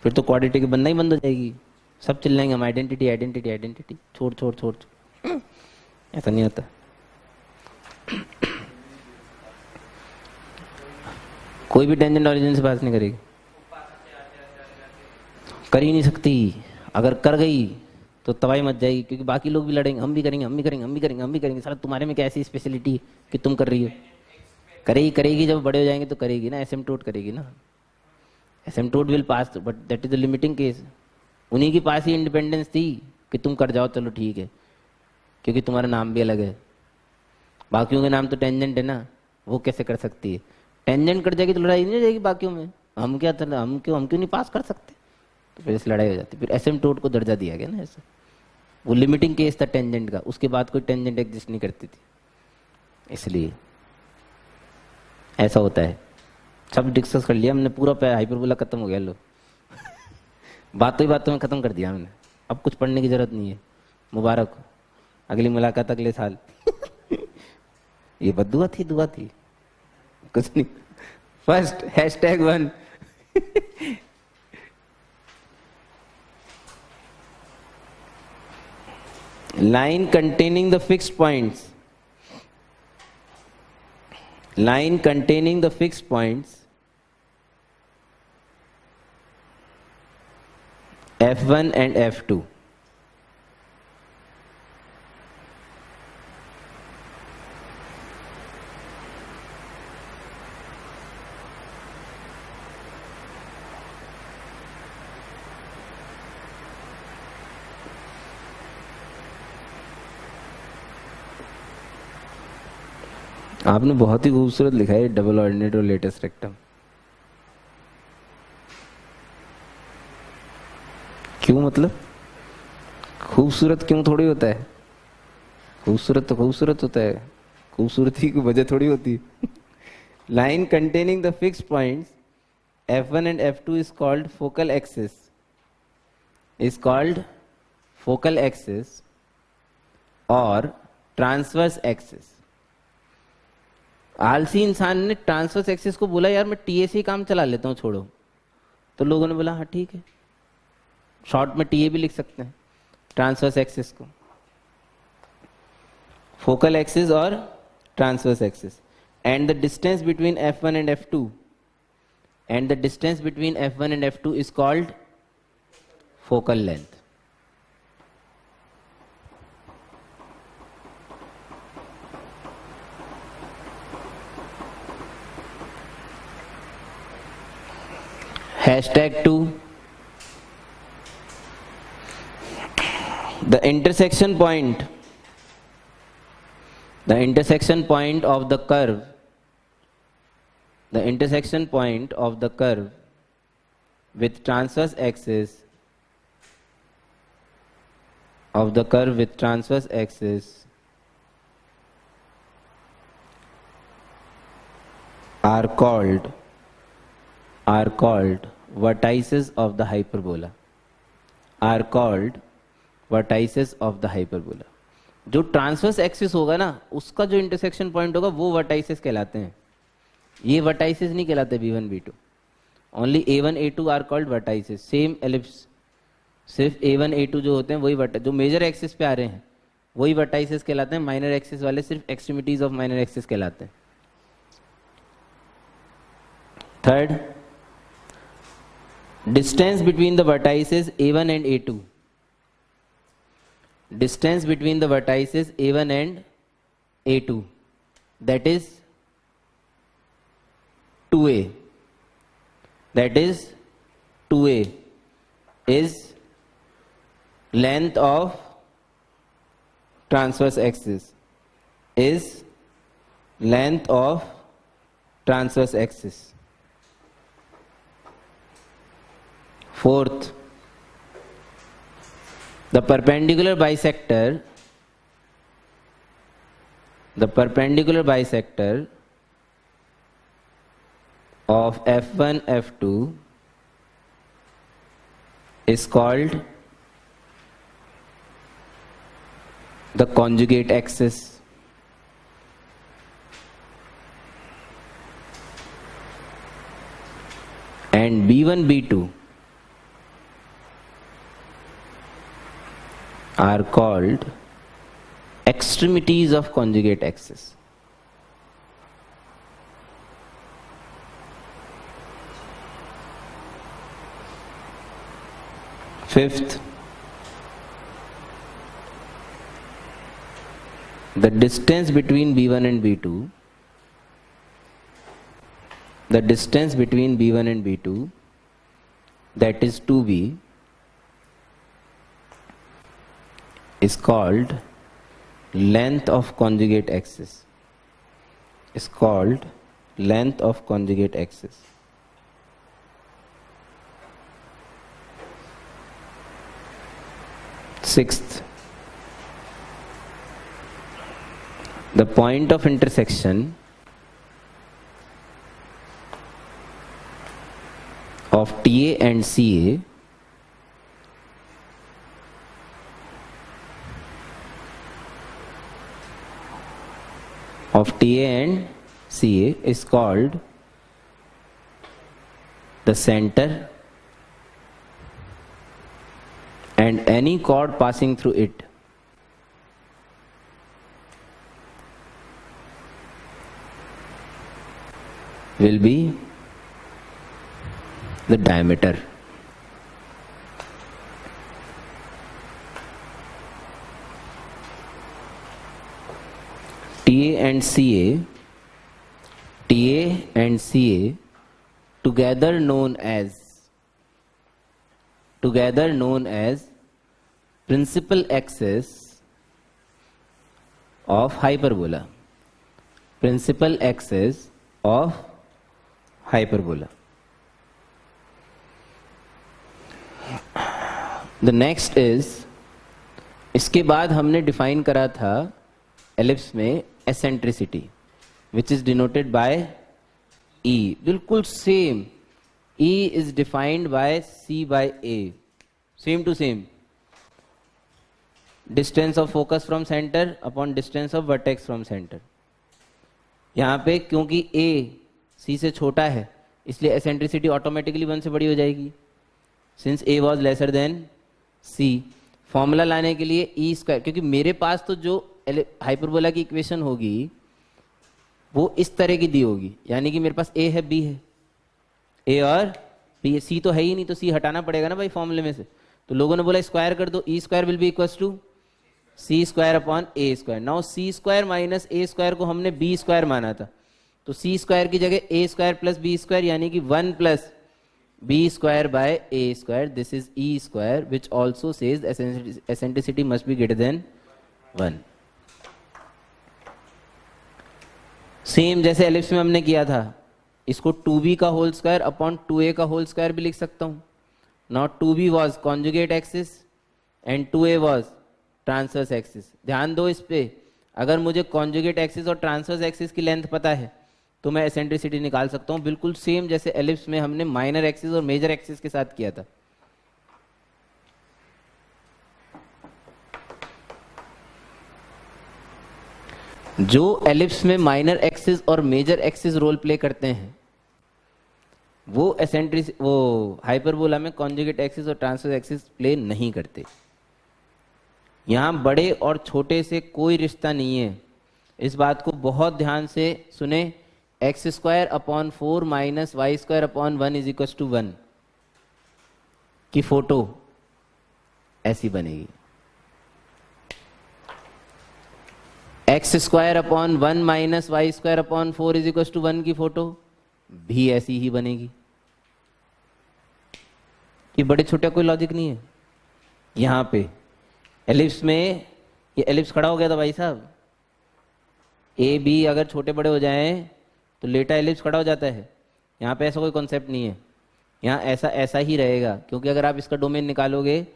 फिर तो क्वाड्रेटिक बनना ही बंद हो जाएगी, सब चिल्लाएंगे हम आइडेंटिटी आइडेंटिटी आइडेंटिटी, छोड़ छोड़ छोड़। ऐसा नहीं होता। कोई भी टेंजेंट ओरिजिन से पास नहीं करेगी, कर ही नहीं सकती। अगर कर गई तो तबाही मच जाएगी, क्योंकि बाकी लोग भी लड़ेंगे, हम भी करेंगे, हम भी करेंगे, हम भी करेंगे, हम भी करेंगे। साला तुम्हारे में क्या ऐसी स्पेशलिटी कि तुम कर रही हो? करेगी करेगी, जब बड़े हो जाएंगे तो करेगी ना, एसिम्प्टोट करेगी ना। Asymptote will pass, but that is the limiting case. उन्हीं के पास ही इंडिपेंडेंस थी कि तुम कर जाओ, चलो ठीक है, क्योंकि तुम्हारा नाम भी अलग है, बाकियों के नाम तो टेंजेंट है ना, वो कैसे कर सकती है? टेंजेंट कट जाएगी तो लड़ाई नहीं हो जाएगी बाकियों में, हम क्यों नहीं पास कर सकते? तो फिर इस लड़ाई हो जाती। फिर एसिम्प्टोट को दर्जा दिया गया ना ऐसा, वो लिमिटिंग केस था टेंजेंट का, उसके बाद कोई टेंजेंट एग्जिस्ट नहीं करती थी, इसलिए ऐसा होता है। सब डिस्कस कर लिया हमने, पूरा हाइपरबोला खत्म हो गया। लो बातों ही बातों में खत्म कर दिया हमने, अब कुछ पढ़ने की जरूरत नहीं है। मुबारक हो, अगली मुलाकात अगले साल। ये बद्दुआ थी, दुआ थी, कुछ नहीं। First #1 line containing the fixed points, line containing the fixed points F1 and F2. आपने बहुत ही खूबसूरत लिखा है डबल ऑर्डिनेट और लेटेस्ट रेक्टम। क्यों, मतलब खूबसूरत क्यों थोड़ी होता है? खूबसूरत तो खूबसूरत होता है, खूबसूरती की वजह थोड़ी होती है। Line containing the fixed points F1 and F2 is called focal axis, is called focal axis or transverse axis। आलसी इंसान ने ट्रांसवर्स एक्सिस को बोला यार मैं टीए काम चला लेता हूँ छोड़ो, तो लोगों ने बोला हाँ ठीक है, शॉर्ट में टीए भी लिख सकते हैं ट्रांसवर्स एक्सिस को, फोकल एक्सिस और transverse axis. And the distance between F1 and F2 and the distance between F1 and F2 is called focal length। Hashtag 2, the intersection point of the curve, the intersection point of the curve with transverse axis are called vertices of the hyperbola, are called vertices of the hyperbola। जो ट्रांसवर्स एक्सिस होगा ना उसका जो इंटरसेक्शन पॉइंट होगा वो वर्टाइसेस कहलाते हैं, ये वर्टाइसेस नहीं कहलाते B1 B2। Only A1 A2 are called vertices. Same ellipse, सिर्फ A1 A2 जो होते हैं वही जो मेजर एक्सिस पे आ रहे हैं वही वर्टाइसेस कहलाते हैं, माइनर एक्सिस वाले सिर्फ एक्सट्रीमिटीज ऑफ माइनर एक्सिस कहलाते हैं। Third, distance between the vertices A1 and A2, distance between the vertices A1 and A2, that is 2a, that is 2a is length of transverse axis, is length of transverse axis। Fourth, the perpendicular bisector of F1 F2 is called the conjugate axis। And B1 B2 are called extremities of conjugate axis। Fifth, the distance between B1 and B2, that is 2b, is called length of conjugate axis, is called length of conjugate axis। Sixth, the point of intersection of TA and CA is called the center, and any chord passing through it will be the diameter। TA and CA together known as principal axis of hyperbola, principal axis of hyperbola. The next is, इसके बाद हमने डिफाइन करा था एलिप्स में eccentricity, which is denoted by E. बिल्कुल same, E is defined by C by A, same to same. Distance of focus from center upon distance of vertex from center. यहाँ पे क्योंकि A C से छोटा है इसलिए eccentricity ऑटोमेटिकली 1 से बड़ी हो जाएगी, since A was lesser than C. Formula लाने के लिए E स्क्वायर, क्योंकि मेरे पास तो जो हाइपरबोला की इक्वेशन होगी वो इस तरह की दी होगी, यानी कि मेरे पास A है B है, A और B, C तो है ही नहीं, तो C हटाना पड़ेगा ना भाई फॉर्मूले में से। तो लोगों ने बोला स्क्वायर कर दो, E square will be equals to C square upon A square. Now C square minus A square को हमने B स्क्वायर माना था, तो C स्क्वायर की जगह A square plus B square, यानी कि 1 plus B square by A square. This is E square, which also says eccentricity must be greater than 1. Same जैसे एलिप्स में हमने किया था, इसको 2b का होल स्क्वायर अपॉन 2a का होल स्क्वायर भी लिख सकता हूं। Now 2b was conjugate axis and 2a was transverse axis. ध्यान दो इस पे, अगर मुझे conjugate axis और transverse axis की लेंथ पता है तो मैं एसेंट्रिसिटी निकाल सकता हूं, बिल्कुल सेम जैसे एलिप्स में हमने माइनर एक्सिस और मेजर एक्सिस के साथ किया था। जो एलिप्स में माइनर एक्सिस और मेजर एक्सिस रोल प्ले करते हैं वो हाइपरबोला में कॉन्जुगेट एक्सिस और ट्रांसवर्स एक्सिस प्ले नहीं करते। यहां बड़े और छोटे से कोई रिश्ता नहीं है, इस बात को बहुत ध्यान से सुने। X square upon 4 minus y square upon 1 is equal to 1 की फोटो ऐसी बनेगी। X square upon 1 minus y square upon 4 is equal to 1 की फोटो भी ऐसी ही बनेगी। ये बड़े छोटे कोई लॉजिक नहीं है। यहां पे एलिप्स में ये एलिप्स खड़ा हो गया था भाई साहब, ए बी अगर छोटे बड़े हो जाएं तो लेटा एलिप्स खड़ा हो जाता है। यहाँ पे ऐसा कोई कॉन्सेप्ट नहीं है, यहाँ ऐसा ही रहेगा, क्योंकि अगर आप इसका डोमेन निकालोगे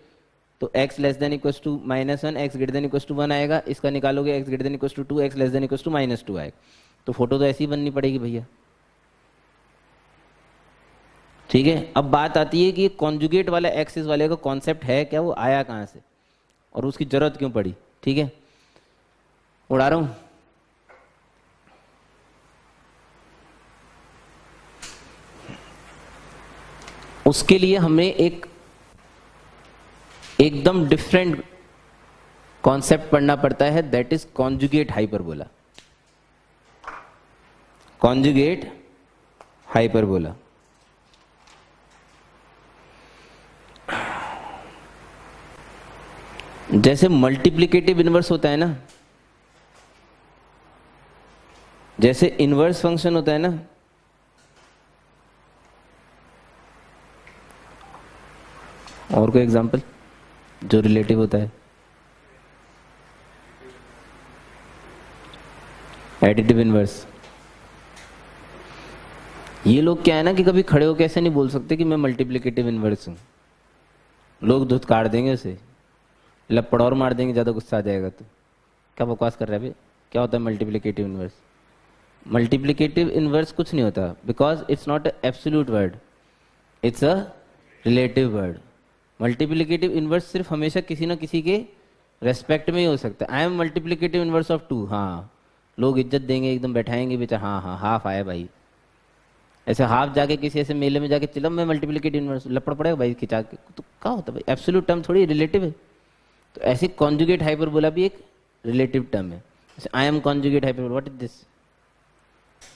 तो x less than equals to -1, x greater than equals to 1 आएगा। इसका निकालोगे x greater than equals to 2, x less than equals to -2 आएगा। तो फोटो तो ऐसी ही बननी पड़ेगी भैया, ठीक है। अब बात आती है कि कॉन्जुगेट वाला एक्सिस वाले का कॉन्सेप्ट है क्या, वो आया कहाँ से और उसकी जरूरत क्यों पड़ी। ठीक है, उड़ा रहा हूं। उसके लिए हमें एकदम डिफरेंट कॉन्सेप्ट पढ़ना पड़ता है, that is conjugate hyperbola. Conjugate hyperbola जैसे मल्टीप्लिकेटिव इनवर्स होता है ना, जैसे इनवर्स फंक्शन होता है ना, और कोई एग्जांपल जो रिलेटिव होता है। Additive inverse. ये लोग क्या है ना कि कभी खड़े होकर ऐसे नहीं बोल सकते कि मैं मल्टीप्लिकेटिव इनवर्स हूं, लोग धुतकार देंगे उसे, लपड़ और मार देंगे, ज्यादा गुस्सा आ जाएगा। तो क्या बकवास कर रहा है भाई, क्या होता है मल्टीप्लिकेटिव इनवर्स? मल्टीप्लिकेटिव इनवर्स कुछ नहीं होता, because it's not a absolute word, it's a relative word. Multiplicative inverse सिर्फ हमेशा किसी ना किसी के रेस्पेक्ट में ही हो सकता है। I am multiplicative inverse of 2, हाँ, लोग इज्जत देंगे, एकदम बैठाएंगे बेचा, हाँ हाँ हाफ आया भाई। ऐसे हाफ जाके किसी ऐसे मेले में जाके चिलम में मल्टीप्लिकेटिव इनवर्स, लपड़ पड़ेगा भाई खिंचा के, तो क्या होता है भाई, एब्सोल्यूट टर्म थोड़ी रिलेटिव है। तो ऐसे कॉन्जुगेट हाइपरबोला भी एक रिलेटिव टर्म है। I am conjugate hyperbola, what is this?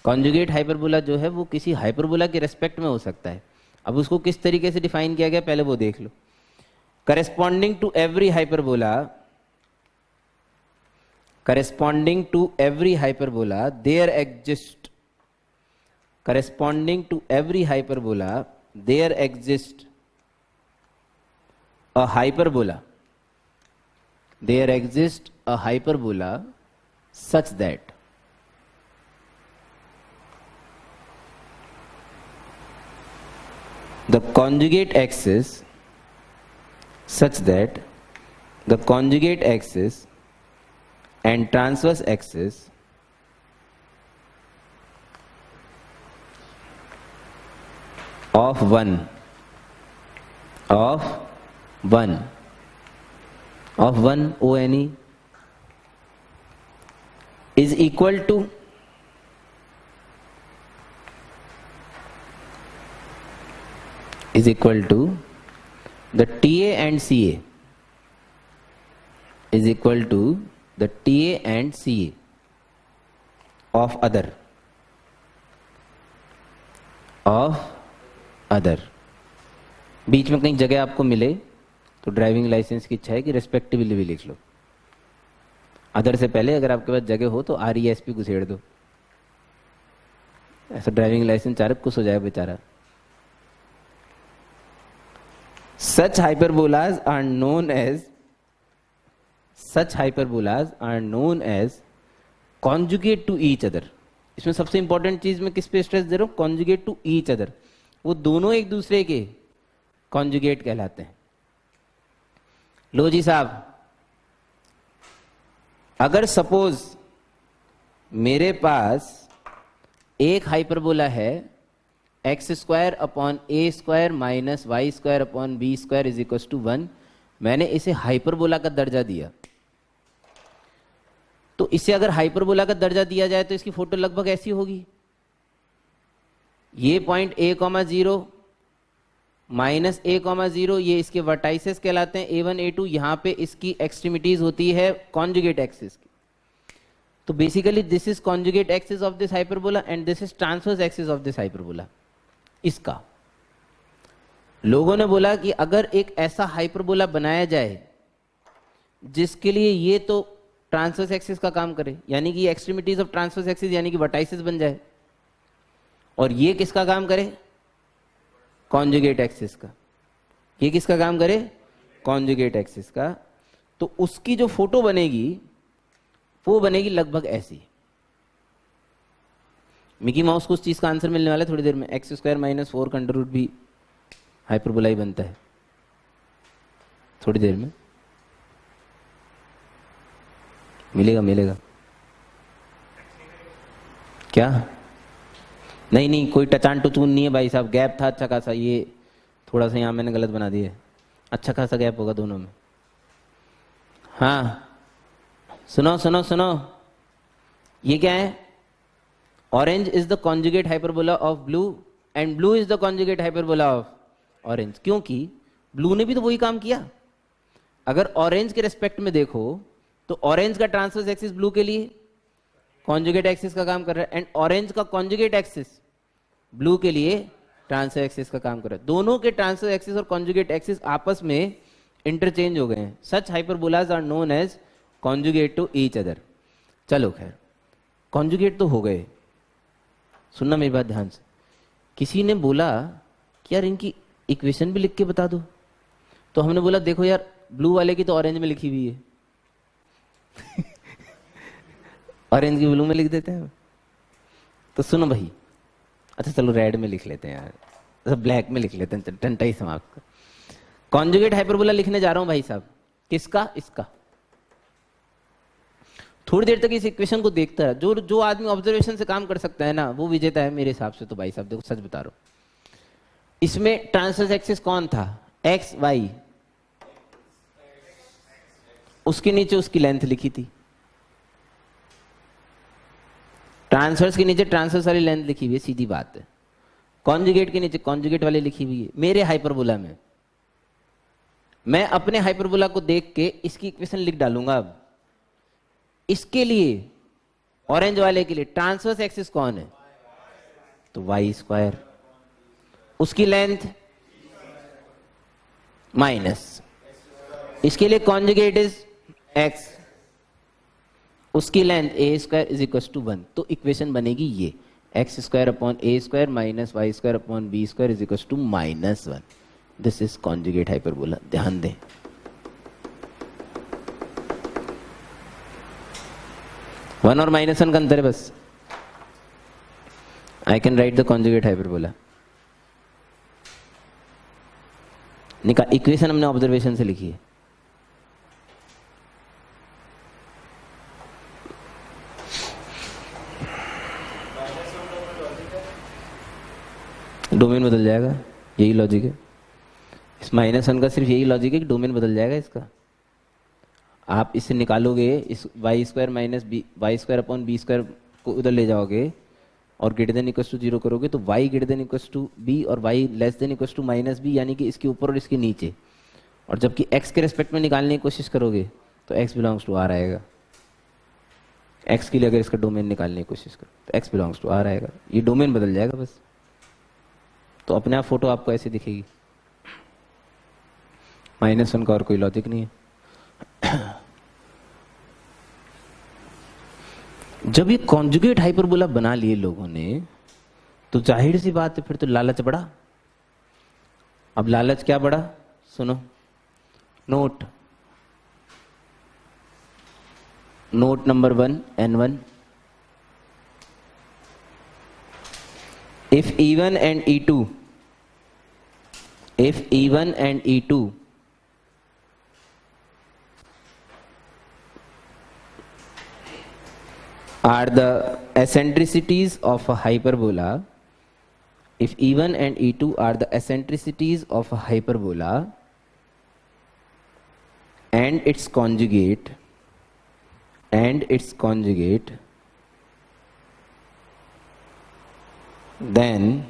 Conjugate hyperbola जो है वो किसी हाइपरबोला के रेस्पेक्ट में हो सकता है। अब उसको किस तरीके से डिफाइन किया गया पहले वो देख लो। corresponding to every hyperbola there exists a hyperbola such that the conjugate axis such that the conjugate axis and transverse axis of one ONE is equal to the TA and CA is equal to the TA and CA of other बीच में कहीं जगह आपको मिले तो ड्राइविंग लाइसेंस की इच्छा है कि रेस्पेक्टिवली भी लिख लो। अदर से पहले अगर आपके पास जगह हो तो RESP घुसेड़ दो, ऐसा ड्राइविंग लाइसेंस चालक खुश हो जाए बेचारा। Such hyperbolas are known as conjugate to each other। इसमें सबसे इंपॉर्टेंट चीज मैं किस पे स्ट्रेस दे रहा हूं? Conjugate to each other. वो दोनों एक दूसरे के कॉन्जुगेट कहलाते हैं। लो जी साहब, अगर सपोज मेरे पास एक हाइपरबोला है x² upon a² minus y² upon b² is equal to 1, मैंने इसे हाइपरबोला का दर्जा दिया, तो इसे अगर हाइपरबोला का दर्जा दिया जाए तो इसकी फोटो लगभग ऐसी होगी। ये पॉइंट a,0 माइनस a,0 ये इसके वर्टाइसेस कहलाते हैं a1 a2। यहां पे इसकी एक्सट्रीमिटीज होती है कॉन्जुगेट एक्सिस की। तो basically this is conjugate axis of this hyperbola and this is transverse axis of this hyperbola. इसका लोगों ने बोला कि अगर एक ऐसा हाइपरबोला बनाया जाए जिसके लिए ये तो ट्रांसवर्स एक्सिस का काम करे, यानी कि एक्सट्रीमिटीज ऑफ ट्रांसवर्स एक्सिस यानी कि वर्टाइसेस बन जाए, और ये किसका काम करे? कॉन्जुगेट एक्सिस का। ये किसका काम करे? कॉन्जुगेट एक्सिस का। तो उसकी जो फोटो बनेगी वो बनेगी लगभग ऐसी। मिकी माउस को उस चीज का आंसर मिलने वाला है थोड़ी देर में। x² माइनस 4 का अंडर रूट भी हाइपरबोला ही बनता है थोड़ी देर में। मिलेगा क्या? नहीं, कोई टचान टुचून नहीं है भाई साहब। गैप था अच्छा खासा, ये थोड़ा सा यहाँ मैंने गलत बना दिया है। अच्छा खासा गैप होगा दोनों में। हाँ सुनो, ये क्या है? Orange is the conjugate hyperbola of blue and blue is the conjugate hyperbola of orange. क्योंकि ब्लू ने भी तो वही काम किया। अगर ऑरेंज के रेस्पेक्ट में देखो तो ऑरेंज का ट्रांसवर्स एक्सिस ब्लू के लिए कॉन्जुगेट एक्सिस का काम कर रहा है, एंड ऑरेंज का कॉन्जुगेट एक्सिस ब्लू के लिए ट्रांसवर्स एक्सिस का काम कर रहा है। दोनों के ट्रांसवर्स एक्सिस और कॉन्जुगेट एक्सिस आपस में इंटरचेंज हो गए हैं। Such hyperbolas are known as conjugate to each other. चलो खैर, कॉन्जुगेट तो हो गए। सुनना मेरी बात ध्यान से। किसी ने बोला कि यार इनकी इक्वेशन भी लिख के बता दो, तो हमने बोला देखो यार ब्लू वाले की तो ऑरेंज में लिखी हुई है ऑरेंज की ब्लू में लिख देते हैं। तो सुनो भाई, अच्छा चलो रेड में लिख लेते हैं यार, अच्छा ब्लैक में लिख लेते हैं, टंटा ही समाप्त। कॉन्जुगेट हाइपरबोला लिखने जा रहा हूं भाई साहब। किसका? इसका। थोड़ी देर तक इस इक्वेशन को देखता है। जो आदमी ऑब्जर्वेशन से काम कर सकता है ना वो विजेता है मेरे हिसाब से। तो भाई साहब देखो, सच बता रहा हूं, इसमें ट्रांसवर्स एक्सिस कौन था? X y. उसके नीचे उसकी लेंथ लिखी थी। ट्रांसवर्स के नीचे ट्रांसवर्स वाली लेंथ लिखी हुई है, सीधी बात है। कॉन्जुगेट के नीचे कॉन्जुगेट वाली लिखी हुई है। मेरे हाइपरबोला में मैं अपने हाइपरबोला को देख के इसकी इक्वेशन लिख डालूंगा। अब इसके लिए ऑरेंज वाले के लिए ट्रांसवर्स एक्सिस कौन है? तो y²। उसकी लेंथ माइनस, इसके लिए कॉन्जुगेट इज x, उसकी length a² is equal to 1। तो इक्वेशन बनेगी ये x² upon a² minus y² upon b² is equal to -1। This is conjugate hyperbola. ध्यान दें, वन और -1 का अंतर है बस। I can write the conjugate hyperbola. Equation हमने ऑब्जर्वेशन से लिखी है। डोमेन बदल जाएगा, यही लॉजिक है। इस -1 का सिर्फ यही लॉजिक है कि डोमेन बदल जाएगा इसका। आप इसे निकालोगे, इस y² minus y² upon b² को उधर ले जाओगे और ग्रेटर देन इक्वल टू 0 करोगे तो y greater than equal to b और y less than equal to -b, यानी कि इसके ऊपर और इसके नीचे। और जबकि x के रेस्पेक्ट में निकालने की कोशिश करोगे तो x बिलोंग्स टू r आएगा। x के लिए अगर इसका डोमेन निकालने की कोशिश करो तो x बिलोंग्स टू r आएगा। ये डोमेन बदल जाएगा बस। तो अपने आप फोटो आपको ऐसे दिखेगी। -1 का और कोई लॉजिक नहीं है। जब ये कॉन्जुगेट हाइपरबोला बना लिए लोगों ने तो जाहिर सी बात है फिर तो लालच बढ़ा। अब लालच क्या बढ़ा, सुनो। Note number 1 N1, if E1 and E2 are the eccentricities of a hyperbola, if E1 and E2 are the eccentricities of a hyperbola and its conjugate, then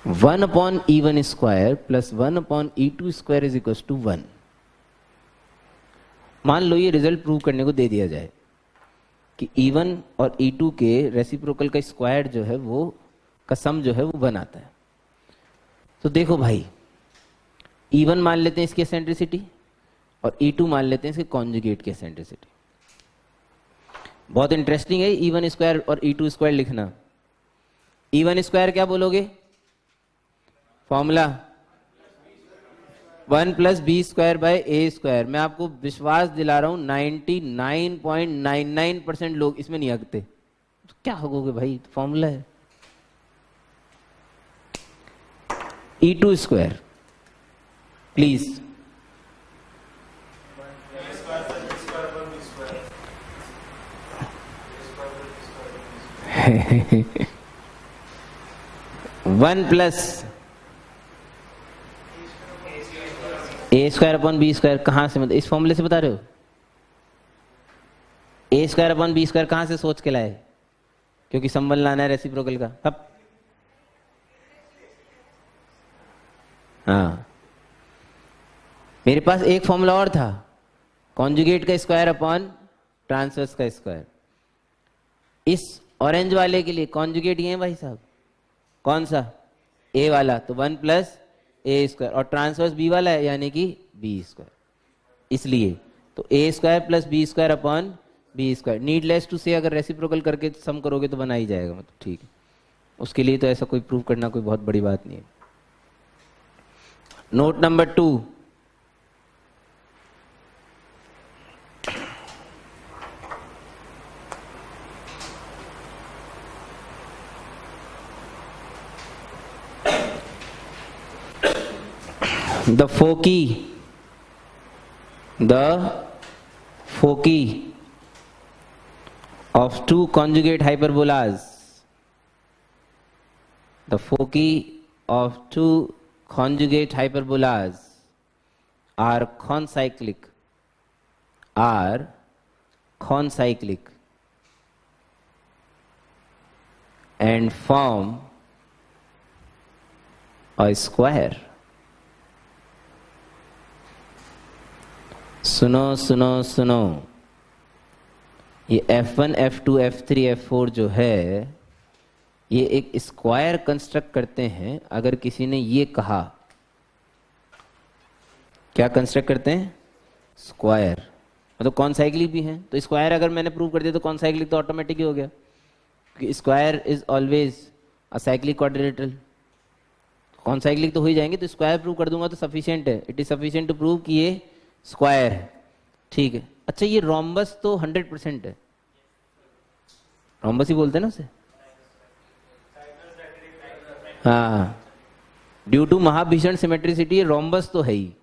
1 upon E1 square plus 1 upon E2 square is equals to 1। मान लो ये रिजल्ट प्रूव करने को दे दिया जाए कि E1 और E2 के रेसिप्रोकल का स्क्वायर जो है वो का सम जो है वो 1 आता है। तो देखो भाई, E1 मान लेते हैं इसकी एसेंट्रिसिटी और E2 मान लेते हैं इसके कॉन्जुगेट की एसेंट्रिसिटी। बहुत इंटरेस्टिंग है E1 स्क्वायर और E2 स्क्वायर लिखना। E1 स्क्वायर क्या बोलोगे, फॉर्मूला 1 + b²/a²। मैं आपको विश्वास दिला रहा हूं 99.99% लोग इसमें नहीं हकते। तो क्या होगोगे भाई, फॉर्मूला है। E2 स्क्वायर प्लीज 1 + a² / कहां से, मतलब इस फॉर्मूले से बता रहे हो? a² / b² कहां से सोच के लाए? क्योंकि संबंध लाना है रेसिप्रोकल का। अब हाँ, मेरे पास एक फॉर्मूला और था, कॉन्जुगेट का स्क्वायर अपॉन ट्रांसवर्स का स्क्वायर। इस ऑरेंज वाले के लिए कॉन्जुगेट ये है भाई साहब, कौन सा, ए वाला, तो 1 + a², और ट्रांसवर्स बी वाला है यानी कि b²। इसलिए तो a² + b² upon b²। Needless to से अगर रेसिप्रोकल करके सम करोगे तो बना ही जाएगा, मतलब ठीक है। उसके लिए तो ऐसा कोई प्रूव करना कोई बहुत बड़ी बात नहीं है। Note number 2, the foci of two conjugate hyperbolas, the foci of two conjugate hyperbolas are concyclic and form a square। सुनो सुनो सुनो, ये F1 F2 F3 F4 जो है ये एक स्क्वायर कंस्ट्रक्ट करते हैं। अगर किसी ने ये कहा, क्या कंस्ट्रक्ट करते हैं, स्क्वायर, मतलब कौन साइक्लिक भी है। तो स्क्वायर अगर मैंने प्रूव कर दिया तो कौन साइक्लिक तो ऑटोमेटिक ही हो गया, क्योंकि square is always a cyclic quadrilateral. कौन साइक्लिक तो हो ही जाएंगे, तो स्क्वायर प्रूव कर दूंगा तो सफिशिएंट है। It is sufficient to prove कि ये स्क्वायर है, ठीक है। अच्छा, ये रोम्बस तो 100% है, रोम्बस ही बोलते हैं ना उसे। हाँ, ड्यू टू महाभीषण सिमेट्रिसिटी रोम्बस तो है ही।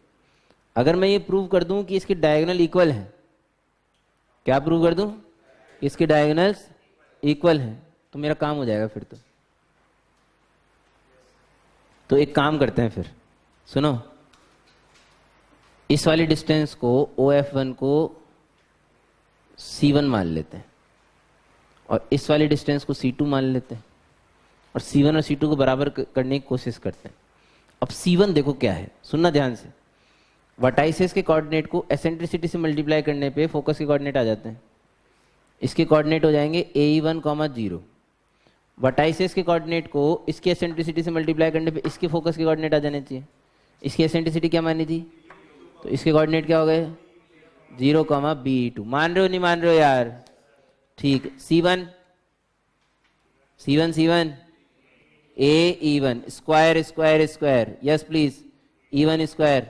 अगर मैं ये प्रूव कर दूं कि इसके डायगोनल इक्वल है, क्या प्रूव कर दूं? इसके डायगोनल्स इक्वल हैं, तो मेरा काम हो जाएगा फिर तो एक काम करते हैं फिर, सुनो, इस वाली डिस्टेंस को OF1 को C1 मान लेते हैं और इस वाली डिस्टेंस को C2 मान लेते हैं और C1 और C2 को बराबर करने की कोशिश करते हैं। अब C1 देखो क्या है, सुनना ध्यान से। वर्टाइसेस के कोऑर्डिनेट को एसेंट्रिसिटी से मल्टीप्लाई करने पे फोकस के कोऑर्डिनेट आ जाते हैं। इसके कोऑर्डिनेट हो जाएंगे AE1, 0। वर्टाइसेस के कोऑर्डिनेट को इसकी एसेंट्रिसिटी से मल्टीप्लाई करने पे इसके फोकस के कोऑर्डिनेट आ जाने चाहिए। इसकी एसेंट्रिसिटी क्या मानी थी? तो इसके कोऑर्डिनेट क्या हो गए? 0, BE2। मान रहे हो नहीं मान रहे हो यार? ठीक। C1 AE1 square, yes please, E1 square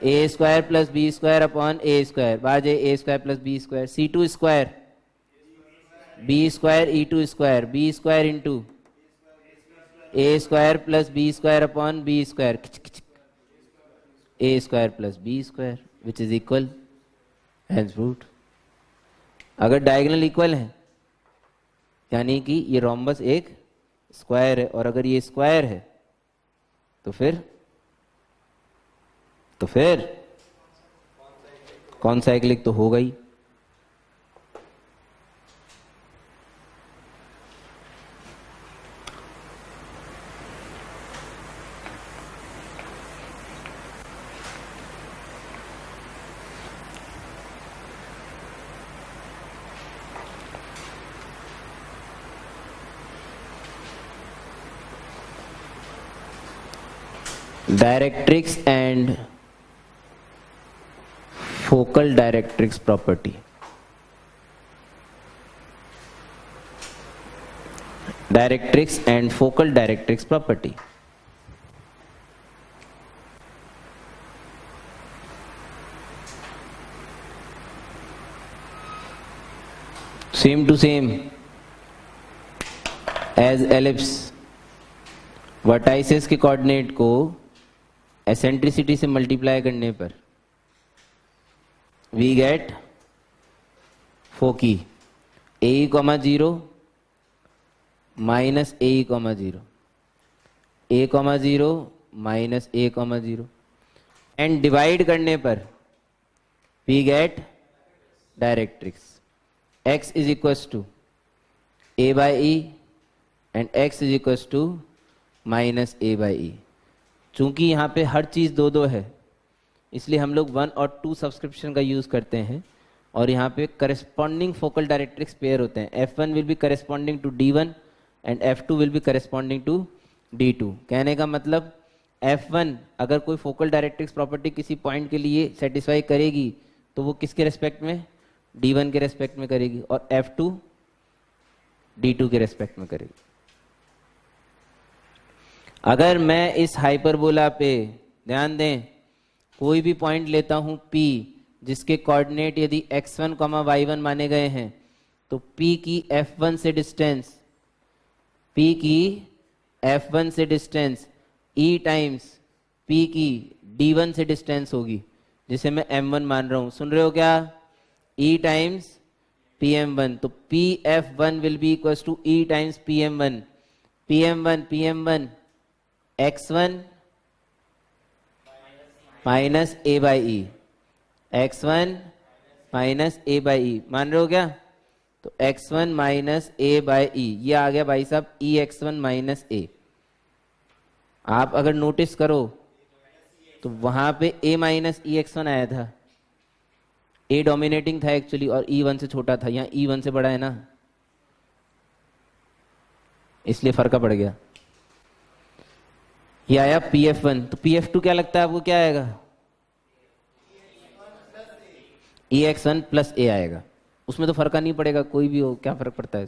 A square plus B square upon A square, बाजे A square plus B square. C2 square B square E2 square, B square into A square plus B square upon B square, A square plus B square which is equal, hence root. अगर डायगोनल इक्वल है यानी कि ये रोम्बस एक स्क्वायर है, और अगर ये स्क्वायर है तो फिर कौन साइक्लिक तो होगा ही। Directrix and focal directrix property. Directrix and focal directrix property. Same to same as ellipse. Vertices के कोऑर्डिनेट को एसेंट्रिसिटी से मल्टीप्लाई करने पर we get foci AE, 0 minus AE, 0, A, 0 minus A, 0 and divide करने पर we get directrix. X is equals to A by E and X is equals to minus A by E। चूंकि यहाँ पे हर चीज़ 2 है, इसलिए हम लोग 1 और 2 सब्सक्रिप्शन का यूज़ करते हैं, और यहाँ पे करस्पॉन्डिंग फोकल डायरेक्ट्रिक्स पेयर होते हैं। F1 will be corresponding to D1 and F2 will be corresponding to D2। कहने का मतलब F1 अगर कोई फोकल डायरेक्ट्रिक्स प्रॉपर्टी किसी पॉइंट के लिए सेटिस्फाई करेगी तो वो किसके रेस्पेक्ट में? D1 के रेस्पेक्ट में करेगी, और F2 D2 के रेस्पेक्ट में करेगी। अगर मैं इस हाइपरबोला पे ध्यान दें, कोई भी पॉइंट लेता हूं P जिसके कोऑर्डिनेट यदि x1, y1 माने गए हैं, तो P की F1 से डिस्टेंस E टाइम्स P की D1 से डिस्टेंस होगी, जिसे मैं M1 मान रहा हूं। सुन रहे हो क्या? E टाइम्स PM1, तो PF1 will be equals to E times PM1। PM1 x1 minus A by E, x1 minus A by E, मान रहे हो क्या? तो x1 minus A by E, ये आ गया भाई साहब EX1 माइनस A। आप अगर नोटिस करो तो वहां पे A माइनस EX1 आया था, A डोमिनेटिंग था एक्चुअली और E1 से छोटा था, यहाँ E1 से बड़ा है ना, इसलिए फर्क पड़ गया। ये आया PF1, तो PF2 क्या लगता है आपको क्या आएगा? EX1 प्लस A आएगा। उसमें तो फर्क नहीं पड़ेगा, कोई भी हो क्या फर्क पड़ता है,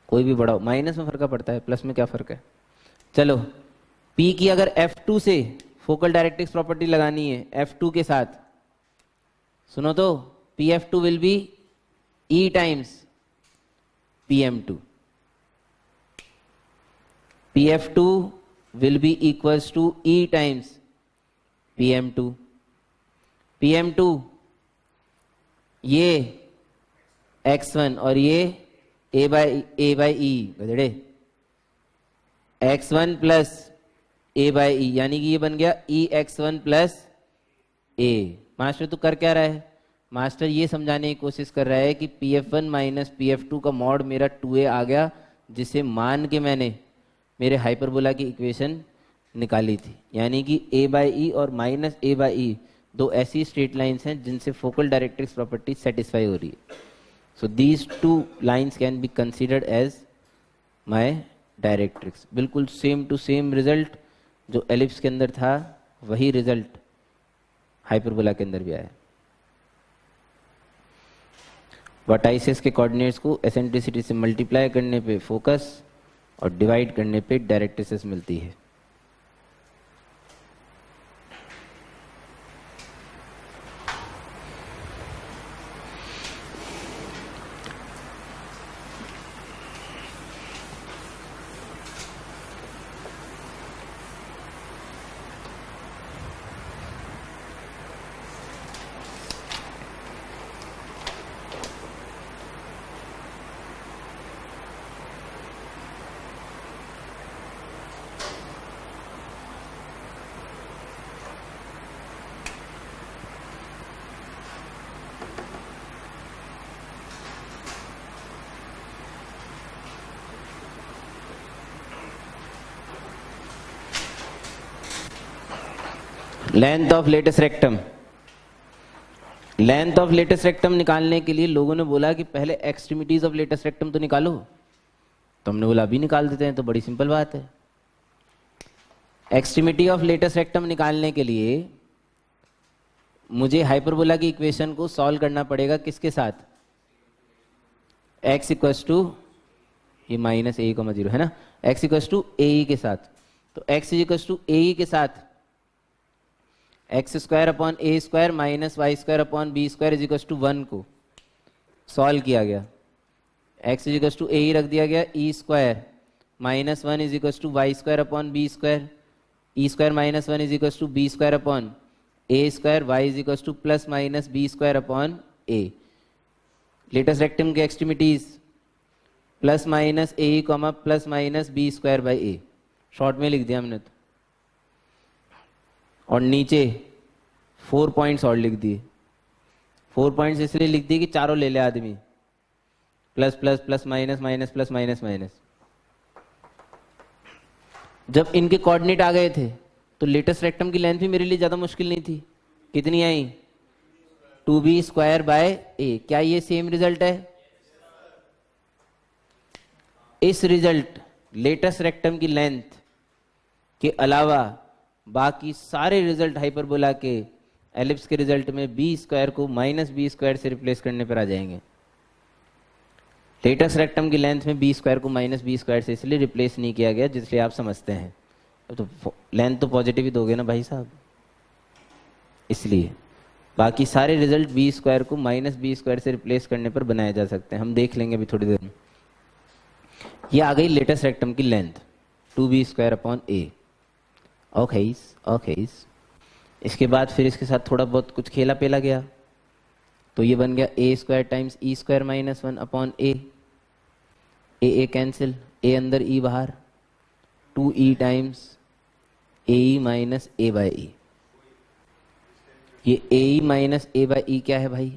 कोई भी बड़ा हो। माइनस में फर्क पड़ता है, प्लस में क्या फर्क है। चलो P की अगर F2 से फोकल डायरेक्ट्रिक्स प्रॉपर्टी लगानी है F2 के साथ, सुनो तो PF2 will be E times PM2। PF2 will be equals to E times PM2. PM2 ये X1 और ये A by E गधड़े, X1 plus A by E, यानी कि ये बन गया EX1 प्लस A। मास्टर तो कर क्या रहा है? मास्टर ये समझाने की कोशिश कर रहा है कि PF1 माइनस PF2 का मॉड मेरा 2A आ गया, जिसे मान के मैंने मेरे हाइपरबोला की इक्वेशन निकाली थी। यानी कि A by E और माइनस A by E दो ऐसी स्ट्रेट लाइंस हैं जिनसे फोकल डायरेक्ट्रिक्स प्रॉपर्टी सेटिस्फाई हो रही है। So these two lines can be considered as my directrix. बिल्कुल सेम टू सेम रिजल्ट जो एलिप्स के अंदर था वही रिजल्ट हाइपरबोला के अंदर भी आया। वर्टाइसेस के कोऑर्डिनेट्स को एसेंट्रिसिटी से मल्टीप्लाई करने पे फोकस और डिवाइड करने पे डायरेक्ट्रिसेस मिलती है। Length of latus rectum. Length of latus rectum निकालने के लिए लोगों ने बोला कि पहले एक्सट्रीमिटीज ऑफ लेटेस्ट रेक्टम तो निकालो, तो हमने बोला अभी निकाल देते हैं, तो बड़ी सिंपल बात है। एक्सट्रीमिटी ऑफ लेटेस्ट रेक्टम निकालने के लिए मुझे हाइपरबोला की इक्वेशन को सॉल्व करना पड़ेगा किसके साथ? x इक्वस टू ये माइनस ए कॉमा जीरो है ना, x इक्वस टू ए के साथ। तो x इक्वस टू ए के साथ x square upon a square minus y square upon b square is equal to 1 को सॉल्व किया गया। X is equal to a रख दिया गया, e square minus 1 is equal to y square upon b square, e square minus 1 is equal to b square upon a square, y is equal to plus minus b square upon a. Latus rectum के extremities plus minus a comma plus minus b square by a, short में लिख दिया हमने तो। और नीचे 4 पॉइंट्स और लिख दिए। 4 पॉइंट्स इसलिए लिख दिए कि चारों ले ले आदमी, plus plus plus minus minus plus minus minus. जब इनके कोऑर्डिनेट आ गए थे तो लेटेस्ट रेक्टम की लेंथ भी मेरे लिए ज्यादा मुश्किल नहीं थी। कितनी आई? 2b स्क्वायर बाय ए। क्या ये सेम रिजल्ट है? इस रिजल्ट लेटेस्ट रेक्टम की लेंथ के अलावा बाकी सारे रिजल्ट हाइपरबोला के एलिप्स के रिजल्ट में बी स्क्वायर को माइनस बी स्क्वायर से रिप्लेस करने पर आ जाएंगे। लेटेस्ट रेक्टम की लेंथ में बी स्क्वायर को माइनस बी स्क्वायर से इसलिए रिप्लेस नहीं किया गया जिसलिए आप समझते हैं। तो लेंथ तो पॉजिटिव ही दोगे ना भाई साहब, इसलिए बाकी सारे रिजल्ट बी स्क्वायर को माइनस बी स्क्वायर से रिप्लेस करने पर बनाए जा सकते हैं। हम देख लेंगे अभी थोड़ी देर में। ये आ गई लेटेस्ट रेक्टम की लेंथ 2b स्क्वायर अपॉन ए। ओके, इसके बाद फिर इसके साथ थोड़ा बहुत कुछ खेला पेला गया, तो ये बन गया a square times e square minus 1 upon a cancel, a अंदर ई बाहर, 2e times a minus a by e. ये ए माइनस ए बाई ई क्या है भाई?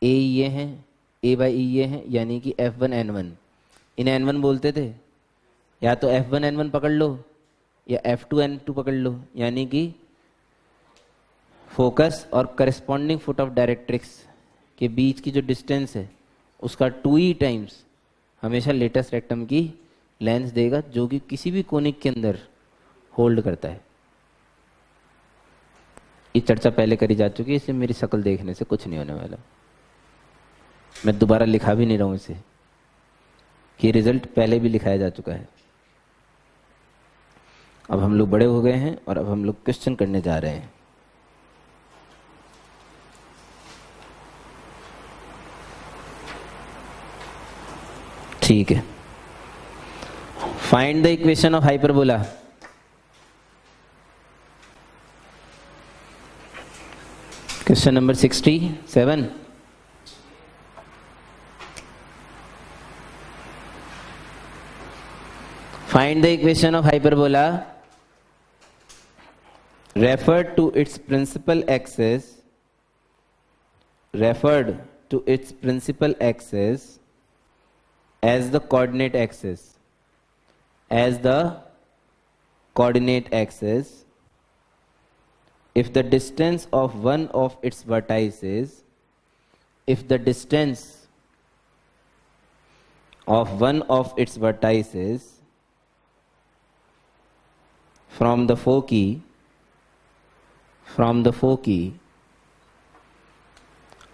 ए ये हैं, ए बाई ई ये हैं, यानी कि F1N1। इन्हें N1 बोलते थे, या तो F1N1 पकड़ लो या F2N2 पकड़ लो, यानी कि फोकस और करस्पॉन्डिंग फुट ऑफ डायरेक्ट्रिक्स के बीच की जो डिस्टेंस है उसका 2e टाइम्स हमेशा लेटेस्ट रेक्टम की लेंथ देगा, जो कि किसी भी कोनिक के अंदर होल्ड करता है। ये चर्चा पहले करी जा चुकी है, इसलिए मेरी शक्ल देखने से कुछ नहीं होने वाला। मैं दोबारा लिखा भी नहीं रहा हूं इसे, कि रिजल्ट पहले भी लिखाया जा चुका है। अब हम लोग बड़े हो गए हैं और अब हम लोग क्वेश्चन करने जा रहे हैं। ठीक है, Find the equation of hyperbola. Question number 67. Find the equation of hyperbola referred to its principal axis as the coordinate axis. If the distance of one of its vertices from the foci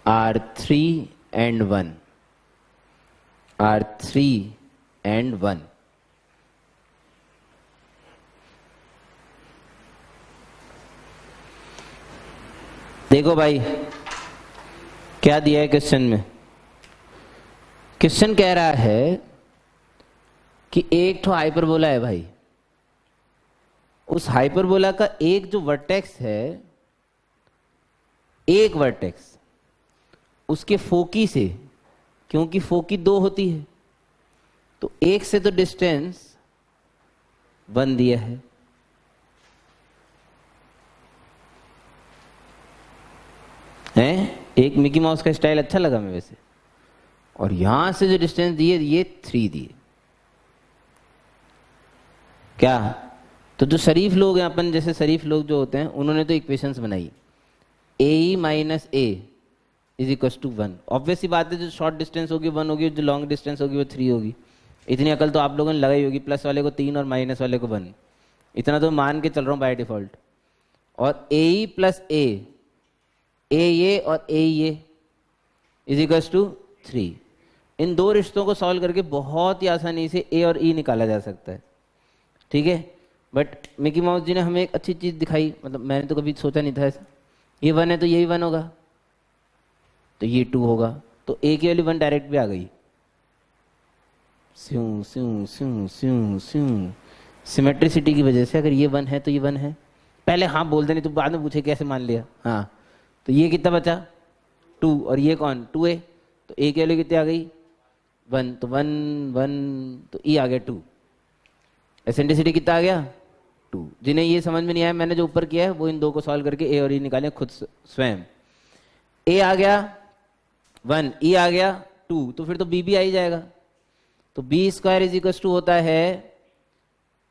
are 3 and 1. देखो भाई क्या दिया है क्वेश्चन में। क्वेश्चन कह रहा है कि एक तो हाइपरबोला है भाई, उस हाइपरबोला का एक जो वर्टेक्स है, एक वर्टेक्स उसके फोकी से, क्योंकि फोकी 2 होती है तो एक से तो डिस्टेंस 1 दिया है। एक मिकी माउस का स्टाइल अच्छा लगा मैं वैसे, और यहां से जो डिस्टेंस दिए ये 3 दिए। क्या तो जो शरीफ लोग हैं, अपन जैसे शरीफ लोग जो होते हैं, उन्होंने तो इक्वेशंस बनाई a minus a is equal to 1। Obvious सी बात है, जो शॉर्ट डिस्टेंस होगी 1 होगी, जो लॉन्ग डिस्टेंस होगी वो 3 होगी। इतनी अकल तो आप लोगों ने लगाई होगी, प्लस वाले को 3 और माइनस वाले को 1, इतना तो मान के चल रहा हूँ बाय डिफॉल्ट। और ए प्लस ए ये और ए ये इज इक्वल टू 3। इन दो रिश्तों को सॉल्व करके बहुत ही आसानी से ए और ई निकाला जा सकता है, ठीक है। बट मिकी माउस जी ने हमें एक अच्छी चीज़ दिखाई, मतलब मैंने तो कभी सोचा नहीं था ऐसा। ये 1 है तो यही 1 होगा, तो ये 2 होगा, तो ए की वैल्यू 1 डायरेक्ट भी आ गई। स्यूं स्यूं स्यूं स्यूं स्यूं, सिमेट्रिसिटी की वजह से अगर ये 1 है तो ये 1 है। पहले हाँ बोल देनी, तो बाद में पूछे कैसे मान लिया। हाँ, तो ये कितना बचा 2, और ये कौन 2a, तो ए की वैल्यू कितनी आ गई 1, तो 1 1, तो ई आ गया 2। एसेंट्रिसिटी कितना आ गया 2। जिन्हें ये समझ में नहीं आया, मैंने जो ऊपर किया है वो इन दो को सॉल्व करके ए और ई निकाले खुद स्वयं। ए आ गया 1, ई आ गया 2, तो फिर तो बी भी आ ही जाएगा। तो b square is equal to होता है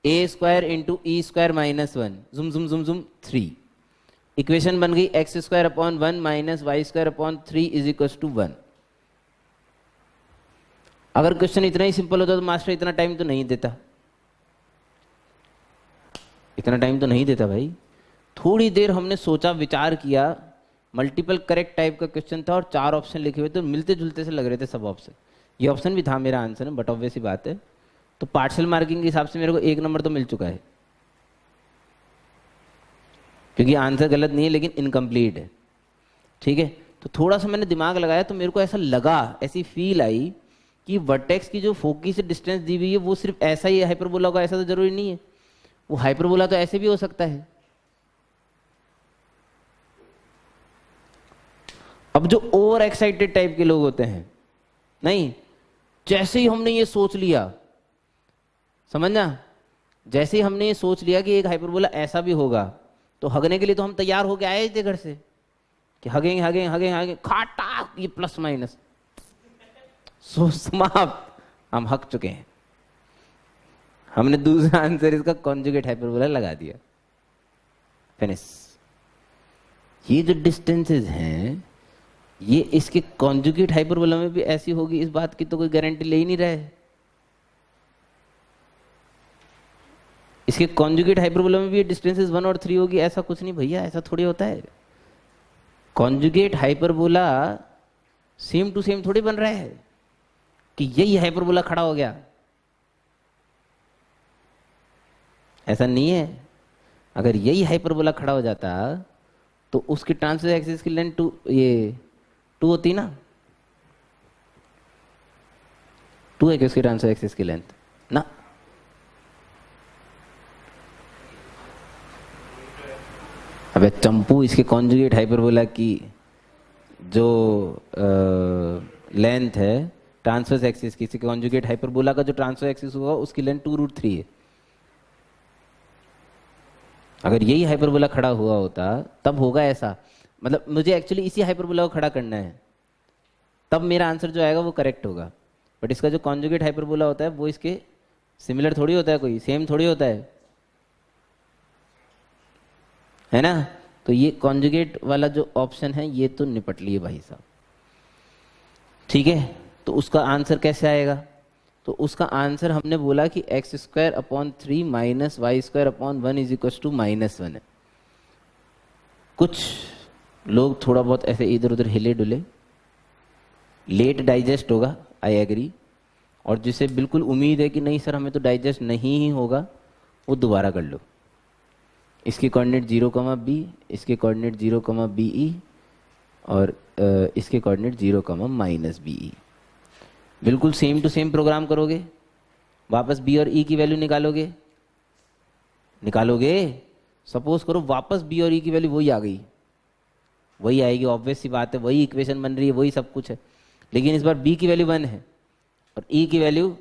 a square into e square minus 1, जुम जुम जुम जुम 3। इक्वेशन बन गई x square upon 1 minus y square upon 3 is equal to 1। अगर क्वेश्चन इतना ही सिंपल होता तो मास्टर इतना टाइम तो नहीं देता, भाई। थोड़ी देर हमने सोचा, विचार किया, मल्टीपल करेक्ट टाइप का क्वेश्चन था और 4 ऑप्शन लिखे हुए थे, मिलते जुलते से लग रहे थे सब ऑप्शन। ये ऑप्शन भी था मेरा आंसर है, बट ऑब्वियस ही बात है, तो पार्शियल मार्किंग के हिसाब से मेरे को 1 नंबर तो मिल चुका है, क्योंकि आंसर गलत नहीं है लेकिन इनकम्प्लीट है, ठीक है। तो थोड़ा सा मैंने दिमाग लगाया तो मेरे को ऐसा लगा, ऐसी फील आई कि वर्टेक्स की जो फोकी से डिस्टेंस दी हुई है वो सिर्फ ऐसा ही हाइपरबोला होगा, ऐसा तो जरूरी नहीं है। वो हाइपरबोला तो ऐसे भी हो सकता है। अब जो ओवर एक्साइटेड टाइप के लोग होते हैं, नहीं, जैसे ही हमने ये सोच लिया, समझना, जैसे ही हमने ये सोच लिया कि एक हाइपरबोला ऐसा भी होगा, तो हगने के लिए तो हम तैयार होके आए थे घर से कि हगेंगे हगेंगे हगेंगे हगेंगे, खाटा ये प्लस माइनस, सो समाप्त, हम हक चुके हैं। हमने दूसरा आंसर इसका कॉन्जुगेट हाइपरबोला लगा दिया, फिनिश। ये जो डिस्टेंसेस हैं, ये इसके कॉन्जुगेट हाइपरबोला में भी ऐसी होगी, इस बात की तो कोई गारंटी ले ही नहीं रहा है। इसके कॉन्जुगेट हाइपरबोला में भी डिस्टेंसेस 1 और 3 होगी, ऐसा कुछ नहीं भैया, ऐसा थोड़ी होता है। Conjugate hyperbola same to same थोड़ी बन रहा है कि यही हाइपरबोला खड़ा हो गया, ऐसा नहीं है। अगर यही हाइपरबोला खड़ा हो जाता तो उसकी ट्रांसवर्स एक्सिस की लेंथ 2 होती ना, 2 है कि उसकी ट्रांसवर्स एक्सिस की लेंथ ना, अबे चंपू, इसके कॉन्जुगेट हाइपरबोला की जो लेंथ है ट्रांसवर्स एक्सिस की, इसके कॉन्जुगेट हाइपरबोला का जो ट्रांसवर्स एक्सिस होगा उसकी लेंथ 2√3 है। अगर यही हाइपरबोला खड़ा हुआ होता तब होगा ऐसा, मतलब मुझे एक्चुअली इसी हाइपरबोला को खड़ा करना है, तब मेरा आंसर जो आएगा वो करेक्ट होगा। बट इसका जो कॉन्जुगेट हाइपरबोला होता है वो इसके सिमिलर थोड़ी होता है, कोई सेम थोड़ी होता है ना। तो ये कॉन्जुगेट वाला जो ऑप्शन है ये तो निपट लिए भाई साहब, ठीक है। तो उसका आंसर कैसे आएगा? तो उसका आंसर हमने बोला कि x² minus y² is equal to -1 है। कुछ लोग थोड़ा बहुत ऐसे इधर उधर हिले डुले, लेट डाइजेस्ट होगा, आई एग्री, और जिसे बिल्कुल उम्मीद है कि नहीं सर हमें तो डाइजेस्ट नहीं ही होगा, वो दोबारा कर लो। इसके कोऑर्डिनेट 0, इसके कोऑर्डिनेट 0, BE, और इसके कोऑर्डिनेट 0, -BE। बिल्कुल सेम टू सेम प्रोग्राम करोगे, वापस B और E की वैल्यू निकालोगे। सपोज करो वापस B और E की वैल्यू वही आ गई, वही आएगी, ऑब्वियस सी बात है, वही इक्वेशन बन रही है, वही सब कुछ है, लेकिन इस बार B की वैल्यू 1 है और E की वैल्यू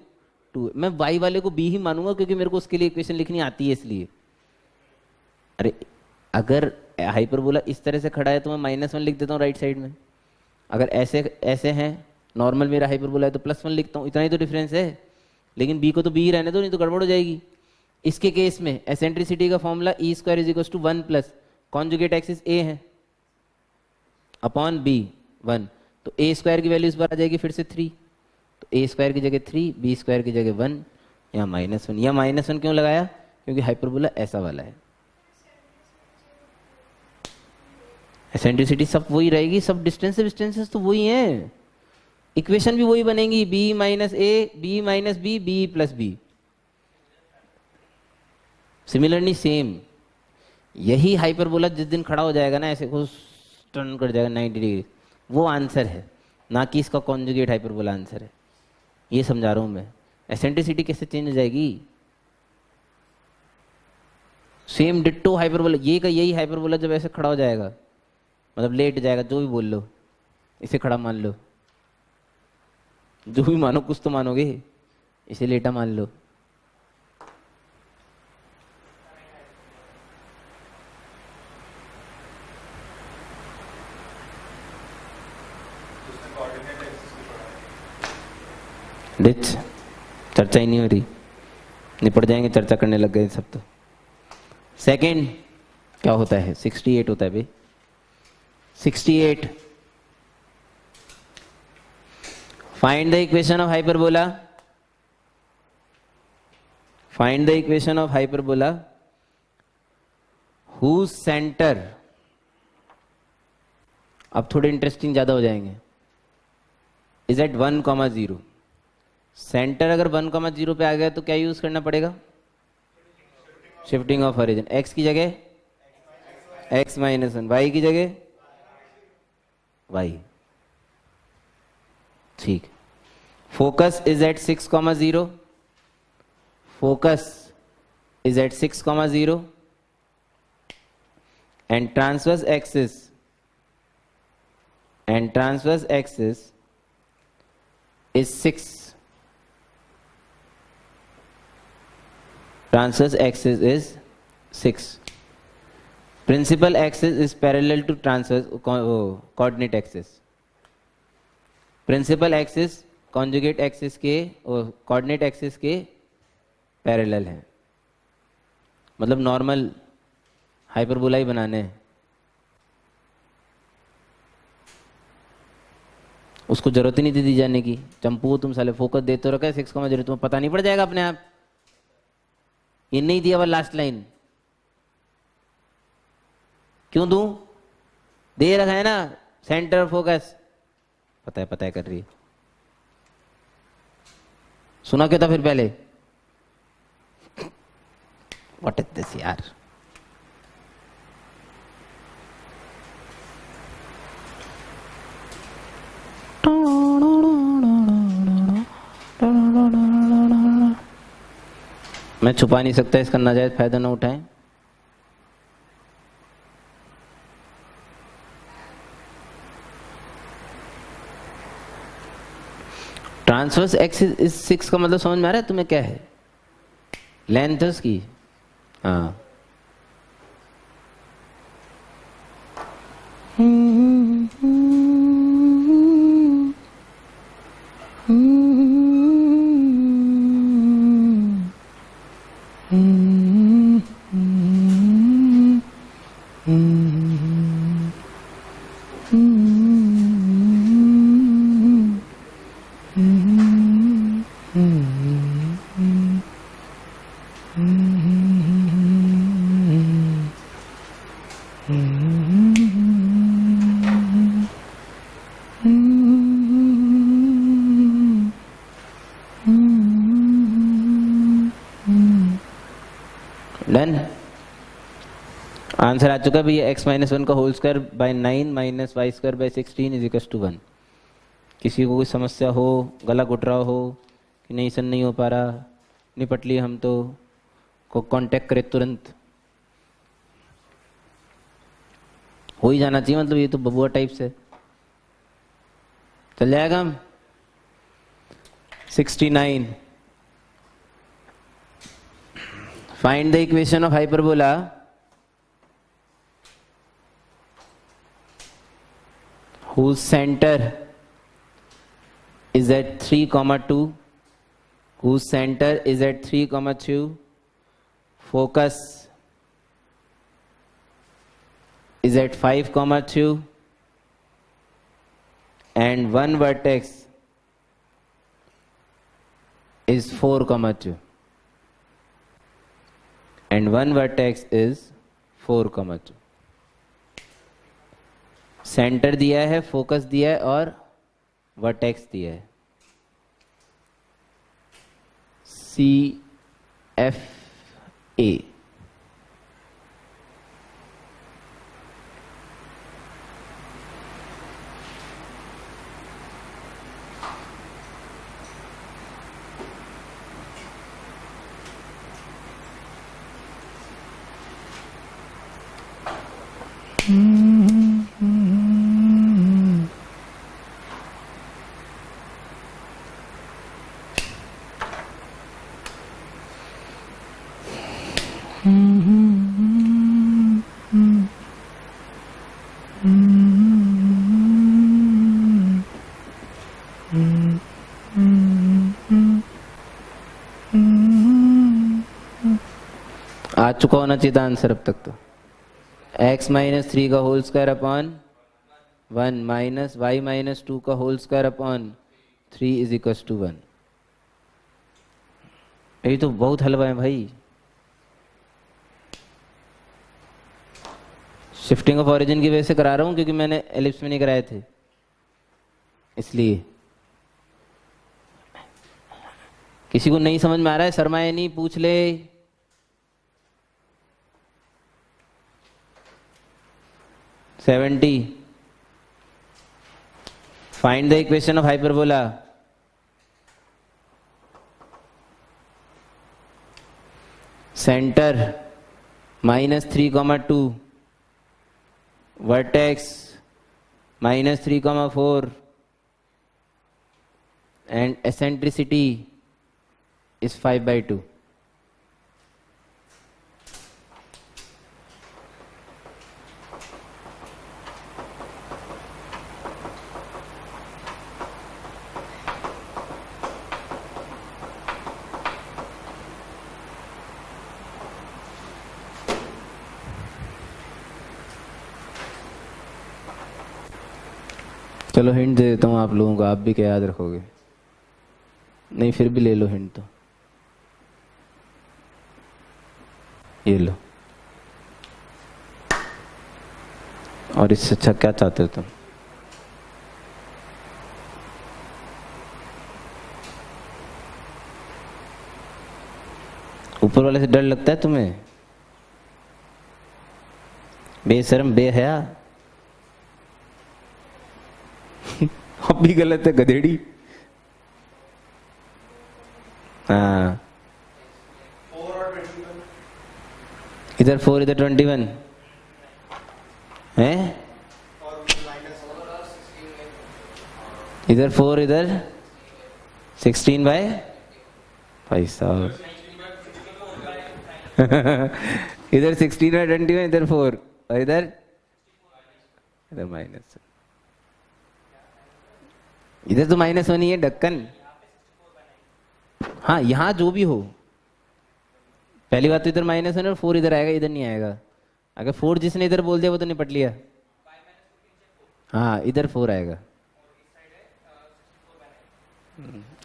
2 है। मैं Y वाले को B ही मानूंगा क्योंकि मेरे को उसके लिए इक्वेशन लिखनी आती है इसलिए। अरे अगर हाइपरबोला इस तरह से खड़ा है तो मैं -1 लिख देता हूँ राइट साइड में, अगर ऐसे हैं नॉर्मल मेरा हाइपरबोला है तो +1 लिखता हूँ, इतना ही तो डिफरेंस है। लेकिन B को तो B ही रहने दो, नहीं तो गड़बड़ हो जाएगी। इसके केस में एसेंट्रिसिटी का formula E² = 1 plus conjugate axis A है अपॉन B 1, तो A² की वैल्यू इस बार आ जाएगी फिर से 3, तो A² की जगह 3, B² की जगह 1, यहाँ -1। या -1 क्यों लगाया? क्योंकि हाइपरबोला ऐसा वाला है, एसेंट्रिसिटी सब वही रहेगी, सब डिस्टेंसेस तो वही हैं, इक्वेशन भी वही बनेंगी, B - A, B - B, B + B, similarly same. यही हाइपरबोला जिस दिन खड़ा हो जाएगा ना, ऐसे टर्न कर जाएगा 90 डिग्री, वो आंसर है, ना कि इसका कॉन्जुगेट हाइपरबोला आंसर है। ये समझा रहा हूं मैं, एसेंट्रिसिटी कैसे चेंज हो जाएगी, सेम डिट्टो हाइपरबोला, यही हाइपरबोला जब ऐसे खड़ा हो जाएगा, मतलब लेट जाएगा, जो भी बोल लो, इसे खड़ा मान लो, जो भी मानो, कुछ तो मानोगे, इसे लेटा मान लो। डिच चर्चा ही नहीं हो रही, निपट जाएंगे, चर्चा करने लग गए सब। तो सेकंड क्या होता है? 68 होता है भाई, 68। Find the equation of hyperbola, find the equation of hyperbola whose centre, अब थोड़े इंटरेस्टिंग ज्यादा हो जाएंगे, इज एट 1, 0। सेंटर अगर 1, 0 पे आ गया तो क्या यूज करना पड़ेगा? Shifting of origin. x की जगह x - 1, y की जगह y, ठीक। Focus is at 6, 0, focus is at 6, 0, and transverse axis is 6. Transverse axis is 6. Principal axis is parallel to transverse coordinate axis. Principal axis conjugate axis के coordinate axis के parallel है, मतलब नॉर्मल हाइपरबोला ही बनाने हैं। उसको जरूरत ही नहीं थी दी जाने की। चंपू तुम साले फोकस देते हो, रखा है 6, 0, तुम्हें पता नहीं पड़ जाएगा अपने आप? ये नहीं दिया, लास्ट लाइन क्यों दूं? दे रखा है ना, सेंटर फोकस, पता है कर रही है। सुना क्यों था फिर पहले? व्हाट इज दिस यार? मैं छुपा नहीं सकता, इसका नाजायज फायदा ना उठाएं। ट्रांसवर्स एक्स इज 6 का मतलब समझ में आ रहा है तुम्हें क्या है? लेंथ है उसकी। हाँ, डन। आंसर आ चुका भैया, x माइनस 1 का whole square by 9 minus y square by 16 is equal to 1। किसी को कोई समस्या हो, गला घुट रहा हो कि नहीं सर नहीं हो पा रहा, निपट लिए हम तो, को कांटेक्ट करे तुरंत। हो ही जाना चाहिए, मतलब ये तो बबुआ टाइप से चल जाएगा हम। 69, find the equation of hyperbola whose center is at 3, 2, whose center is at 3, 2, focus is at 5, 2, and one vertex is 4, 2, and one vertex is 4, 2। Centre दिया है, फोकस दिया है और वर्टेक्स दिया है। CFA। आ चुका होना चाहिए था आंसर अब तक तो। x माइनस 3 का whole square upon 1 minus y minus 2 का whole square upon 3 is equal to 1। ये तो बहुत हलवा है भाई। शिफ्टिंग ऑफ ओरिजिन की वजह से करा रहा हूं क्योंकि मैंने एलिप्स में नहीं कराए थे, इसलिए। किसी को नहीं समझ में आ रहा है शर्माए नहीं, पूछ ले। Seventy, find the equation of hyperbola centre -3, 2, vertex -3, 4, and eccentricity is 5/2। चलो हिंट दे देता हूँ आप लोगों को, आप भी क्या याद रखोगे? नहीं फिर भी ले लो हिंट तो। ये लो। और इससे अच्छा क्या चाहते हो तुम? ऊपर वाले से डर लगता है तुम्हें? बेशर्म बेहया। अब भी गलत है गधेड़ी। हाँ, इधर 4 इधर 21 है, इधर 4 इधर 16 बाय भाई साहब इधर 16 बाय 21, इधर 4 और इधर माइनस, इधर तो -1 ही है ढक्कन। हाँ यहाँ जो भी हो, पहली बात तो इधर -1 और 4 इधर आएगा, इधर नहीं आएगा। अगर 4 जिसने इधर बोल दिया वो तो निपट लिया। हाँ इधर 4 आएगा,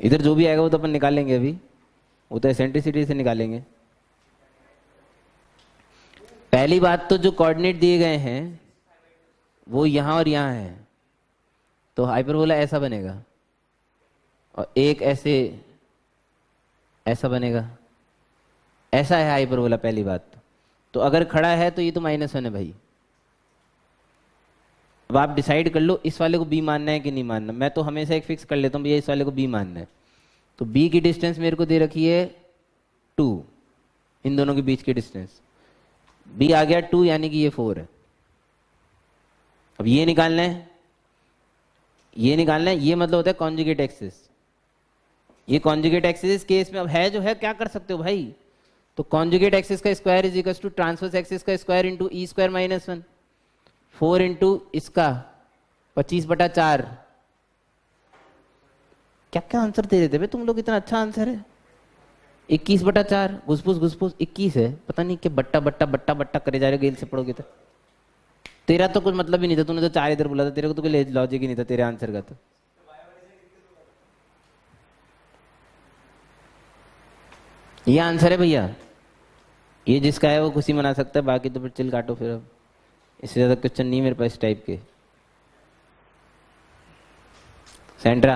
इधर जो भी आएगा वो तो अपन निकाल लेंगे अभी, वो तो एसेंट्रिसिटी से निकालेंगे। पहली बात तो जो कोऑर्डिनेट दिए गए हैं वो यहाँ और यहाँ है, तो हाइपरबोला ऐसा बनेगा और एक ऐसे ऐसा बनेगा, ऐसा है हाइपरबोला पहली बात। तो अगर खड़ा है तो ये तो -1 है भाई। अब आप डिसाइड कर लो इस वाले को b मानना है कि नहीं मानना। मैं तो हमेशा एक फिक्स कर लेता हूँ भैया इस वाले को b मानना है, तो b की डिस्टेंस मेरे को दे रखी है 2, इन दोनों के बीच की डिस्टेंस b आ गया 2, यानी कि ये 4 है। अब ये निकालना है, ये निकालना है, ये मतलब होता है कॉन्जुगेट एक्सिस। ये कॉन्जुगेट एक्सिस इस केस में अब है जो है, क्या कर सकते हो भाई, तो कॉन्जुगेट एक्सिस का square is equal to transverse axis का square into e square -1, 4 into इसका 25/4। क्या क्या आंसर दे देते भाई तुम लोग, इतना अच्छा आंसर है। 21/4 घुसपुस घुसपुस 21 है, पता नहीं क्या बट्टा बट्टा बट्टा बट्टा करे जा रहे, गेल से पढ़ोगे तो। तेरा तो कुछ मतलब ही नहीं था, तूने तो 4 इधर बोला था, तेरे को तो कोई लॉजिक ही नहीं था तेरे आंसर का। तो ये आंसर है भैया, ये जिसका है वो खुशी मना सकता है, बाकी तो फिर चिल काटो फिर। अब इससे ज्यादा क्वेश्चन नहीं मेरे पास इस टाइप के। सेंट्रा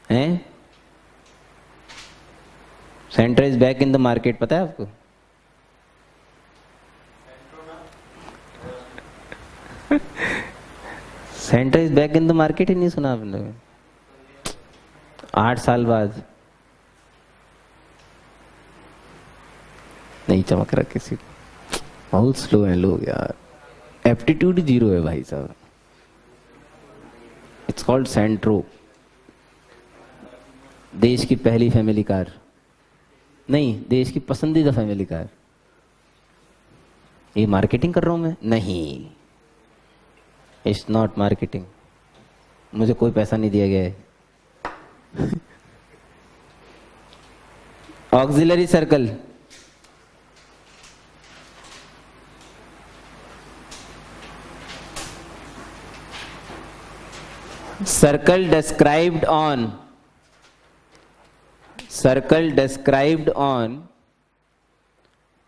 हैं, Santro is back in the market, पता है आपको? Santro is back in the market ही नहीं सुना आपने? 8 साल बाद नहीं चमक रहा किसी को, बहुत स्लो है लोग यार, एप्टीट्यूड 0 है भाई साहब। इट्स कॉल्ड सेंट्रो, देश की पहली फैमिली कार नहीं, देश की पसंदीदा फैमिली कार। ये मार्केटिंग कर रहा हूं मैं? नहीं, इट्स नॉट मार्केटिंग, मुझे कोई पैसा नहीं दिया गया है। Auxiliary circle, circle described on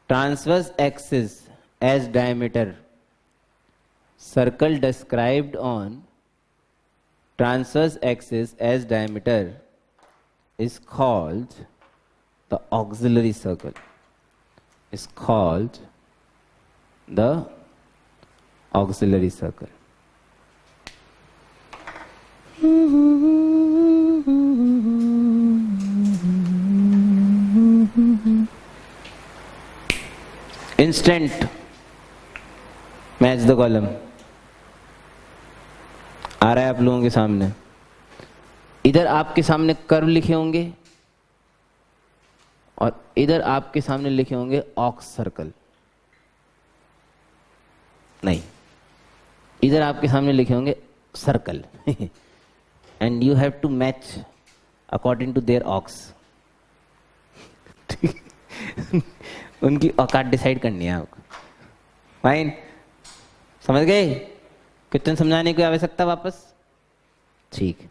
transverse axis as diameter. Circle described on transverse axis as diameter is called the auxiliary circle. Is called the auxiliary circle. Instant match the column आ रहा है आप लोगों के सामने। इधर आपके सामने कर्व लिखे होंगे और इधर आपके सामने लिखे होंगे ऑक्स सर्कल। नहीं, इधर आपके सामने लिखे होंगे circle and you have to match according to their ox. उनकी औकात डिसाइड करनी है आपको। फाइन, समझ गए? क्वेश्चन समझाने की आवश्यकता वापस? ठीक,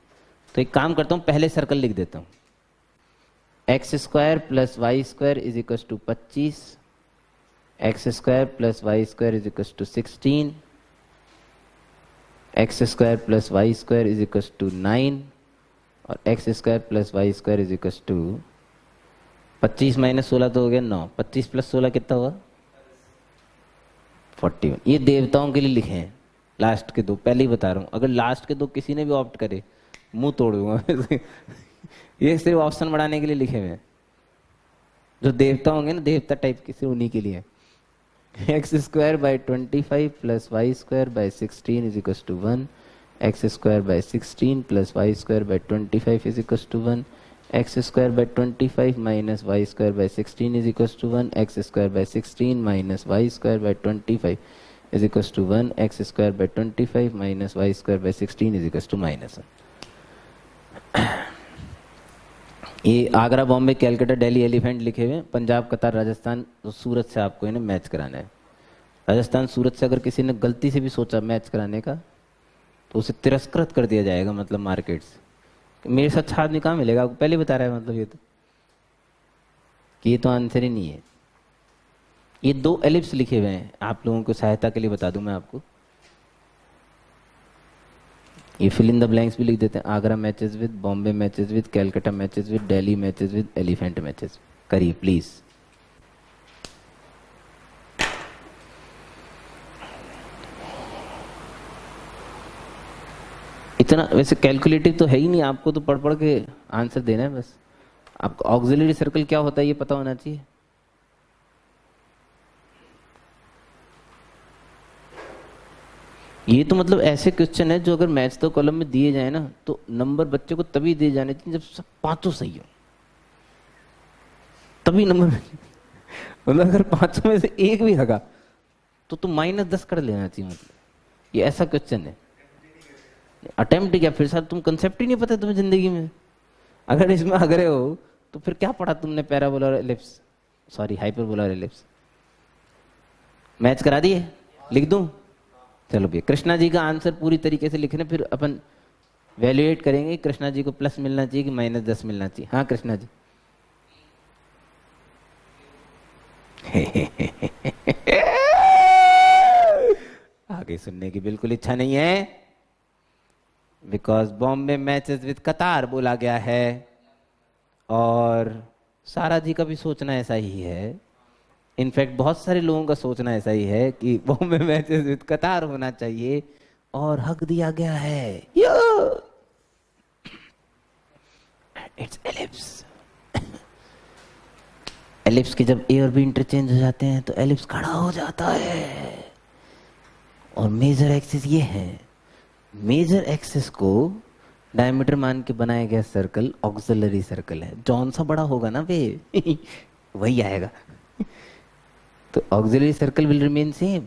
तो एक काम करता हूं, पहले सर्कल लिख देता हूं। x² + y² is equal to 25, x² + y² is equal to 16, x² + y² is equal to 9 और x² + y² is equal to 25 - 16 तो हो गया 9, 25 + 16 कितना हुआ? 41। ये देवताओं के लिए लिखे हैं, लास्ट के 2 पहले ही बता रहा हूँ। अगर लास्ट के 2 किसी ने भी ऑप्ट करे मुंह तोड़ दूंगा। ये सिर्फ ऑप्शन बढ़ाने के लिए लिखे हुए हैं। जो देवता होंगे ना, देवता टाइप के, सिर्फ उन्हीं के लिए। x² / 25 + y² / 16 is equal to 1, x square by 16 plus y square by 25 is equal to 1, x square by 25 minus y square by 16 is equal to 1, x square by 16 minus y square by 25 is equal to 1, x square by 25 minus y square by 16 is equal to -1। ये आगरा, बॉम्बे, कैलकाटा, दिल्ली एलिफेंट लिखे हुए, पंजाब, कतार, राजस्थान, तो सूरत से आपको इन्हें मैच कराना है। राजस्थान सूरत से अगर किसी ने गलती से भी सोचा मैच कराने का तो उसे तिरस्कृत कर दिया जाएगा, मतलब मार्केट से। मेरे से अच्छा आदमी कहाँ मिलेगा, आपको पहले बता रहा है, मतलब ये तो कि ये तो आंसर ही नहीं है। ये 2 एलिप्स लिखे हुए हैं, आप लोगों को सहायता के लिए बता दूं मैं आपको। ये फिल इन द ब्लैंक्स भी लिख देते हैं, Agra matches with, Bombay matches with, Calcutta matches with, Delhi matches with, elephant matches. करिए प्लीज। इतना वैसे कैलकुलेटिव तो है ही नहीं, आपको तो पढ़ पढ़ के आंसर देना है बस। आपको ऑक्सिलरी सर्कल क्या होता है ये पता होना चाहिए। ये तो मतलब ऐसे क्वेश्चन है जो अगर मैथ्स तो कॉलम में दिए जाए ना तो नंबर बच्चे को तभी दिए जाने चाहिए जब सब पांचों सही हो, तभी नंबर मतलब अगर पांचों में से एक भी होगा तो तुम -10 कर लेना चाहिए। मतलब ये ऐसा क्वेश्चन है। अटेम्प्ट क्या, फिर साथ तुम कंसेप्ट ही नहीं पता तुम्हें जिंदगी में। अगर इसमें अगरे हो तो फिर क्या पढ़ा तुमने, पैराबोला और एलिप्स, सॉरी हाइपरबोला और एलिप्स। मैच करा दिए, लिख दूं? चलो भैया, कृष्णा जी का आंसर पूरी तरीके से लिखने, फिर अपन वैल्यूएट करेंगे कृष्णा जी को प्लस मिलना चाहिए कि -10 मिलना चाहिए। हाँ कृष्णा जी। आगे सुनने की बिल्कुल इच्छा नहीं है, बिकॉज बॉम्बे मैचेस विद कतार बोला गया है और सारा जी का भी सोचना ऐसा ही है। इनफैक्ट बहुत सारे लोगों का सोचना ऐसा ही है कि बॉम्बे मैचेस विद कतार होना चाहिए और हक दिया गया है। It's ellipse. एलिप्स के जब ए और बी इंटरचेंज हो जाते हैं तो एलिप्स खड़ा हो जाता है। और मेजर एक्सिस ये है, मेजर एक्सिस को डायमीटर मान के बनाया गया सर्कल ऑक्सिलरी सर्कल है। जौन सा बड़ा होगा ना वे वही आएगा। तो auxiliary circle will remain same.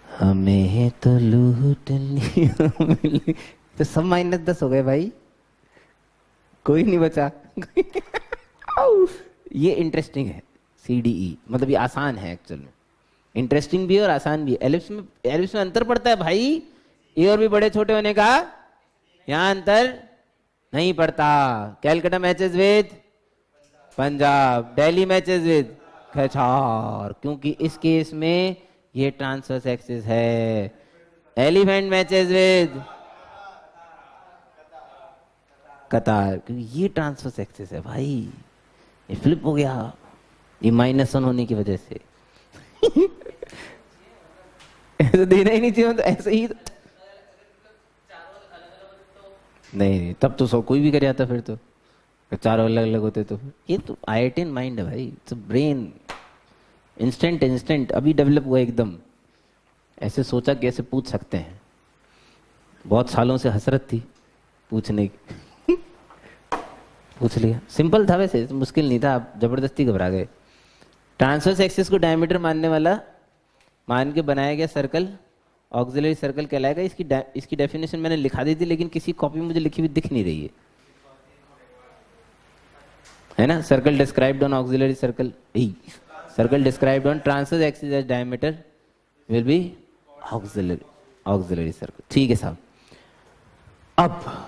हमें तो लूट लिया तो सब -10 हो गए भाई, कोई नहीं बचा। ये इंटरेस्टिंग है CDE, मतलब ये आसान है एक्चुअल में, इंटरेस्टिंग भी है और आसान भी है। एलिप्स में अंतर पड़ता है भाई, ए और भी बड़े छोटे होने का, यहां अंतर नहीं पड़ता। Calcutta matches with Punjab, Delhi matches with कछार, क्योंकि इस केस में ये ट्रांसवर्स एक्सिस है। एलिफेंट मैचेस विद कतार, क्योंकि ये ट्रांसवर्स एक्सिस है भाई। ये फ्लिप हो गया, ये -1 होने की वजह से। ऐसे देना ही नहीं चाहिए, तो ऐसे ही नहीं, तब तो सौ कोई भी कर जाता फिर तो, चारों अलग अलग होते तो। ये तो IITian माइंड है भाई, इट्स ब्रेन, इंस्टेंट अभी डेवलप हुआ एकदम। ऐसे सोचा कि ऐसे पूछ सकते हैं, बहुत सालों से हसरत थी पूछने की। पूछ लिया, सिंपल था वैसे, मुश्किल नहीं था, आप जबरदस्ती घबरा गए। ट्रांसवर्स एक्सिस को डायमीटर मानने वाला मान के बनाया गया सर्कल ऑक्सिलरी सर्कल कहलाएगा। इसकी डेफिनेशन मैंने लिखा दी थी, लेकिन किसी कॉपी में मुझे लिखी हुई दिख नहीं रही है ना। Circle described on auxiliary circle, circle described on transverse axis as diameter will be auxiliary circle. ठीक है साहब। अब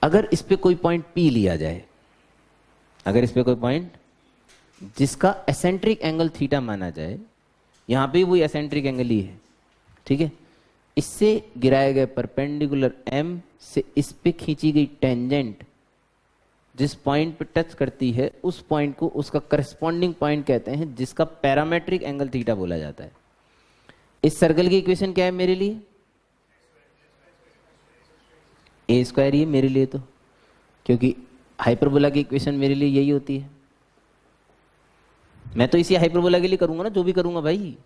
अगर इस पे कोई पॉइंट P लिया जाए, अगर इस पे कोई पॉइंट जिसका एसेंट्रिक एंगल थीटा माना जाए, यहां पे वही एसेंट्रिक एंगल ही है, ठीक है। इससे गिराए गए परपेंडिकुलर M से इस पे खींची गई टेंजेंट जिस पॉइंट पे टच करती है, उस पॉइंट को उसका करस्पॉन्डिंग पॉइंट कहते हैं, जिसका पैरामेट्रिक एंगल थीटा बोला जाता है। इस सर्कल की इक्वेशन क्या है मेरे लिए? A² ही है मेरे लिए, तो क्योंकि हाइपरबोला की इक्वेशन मेरे लिए यही होती है। मैं तो इसी हाइपरबोला के लिए करूंगा ना जो भी करूंगा भाई।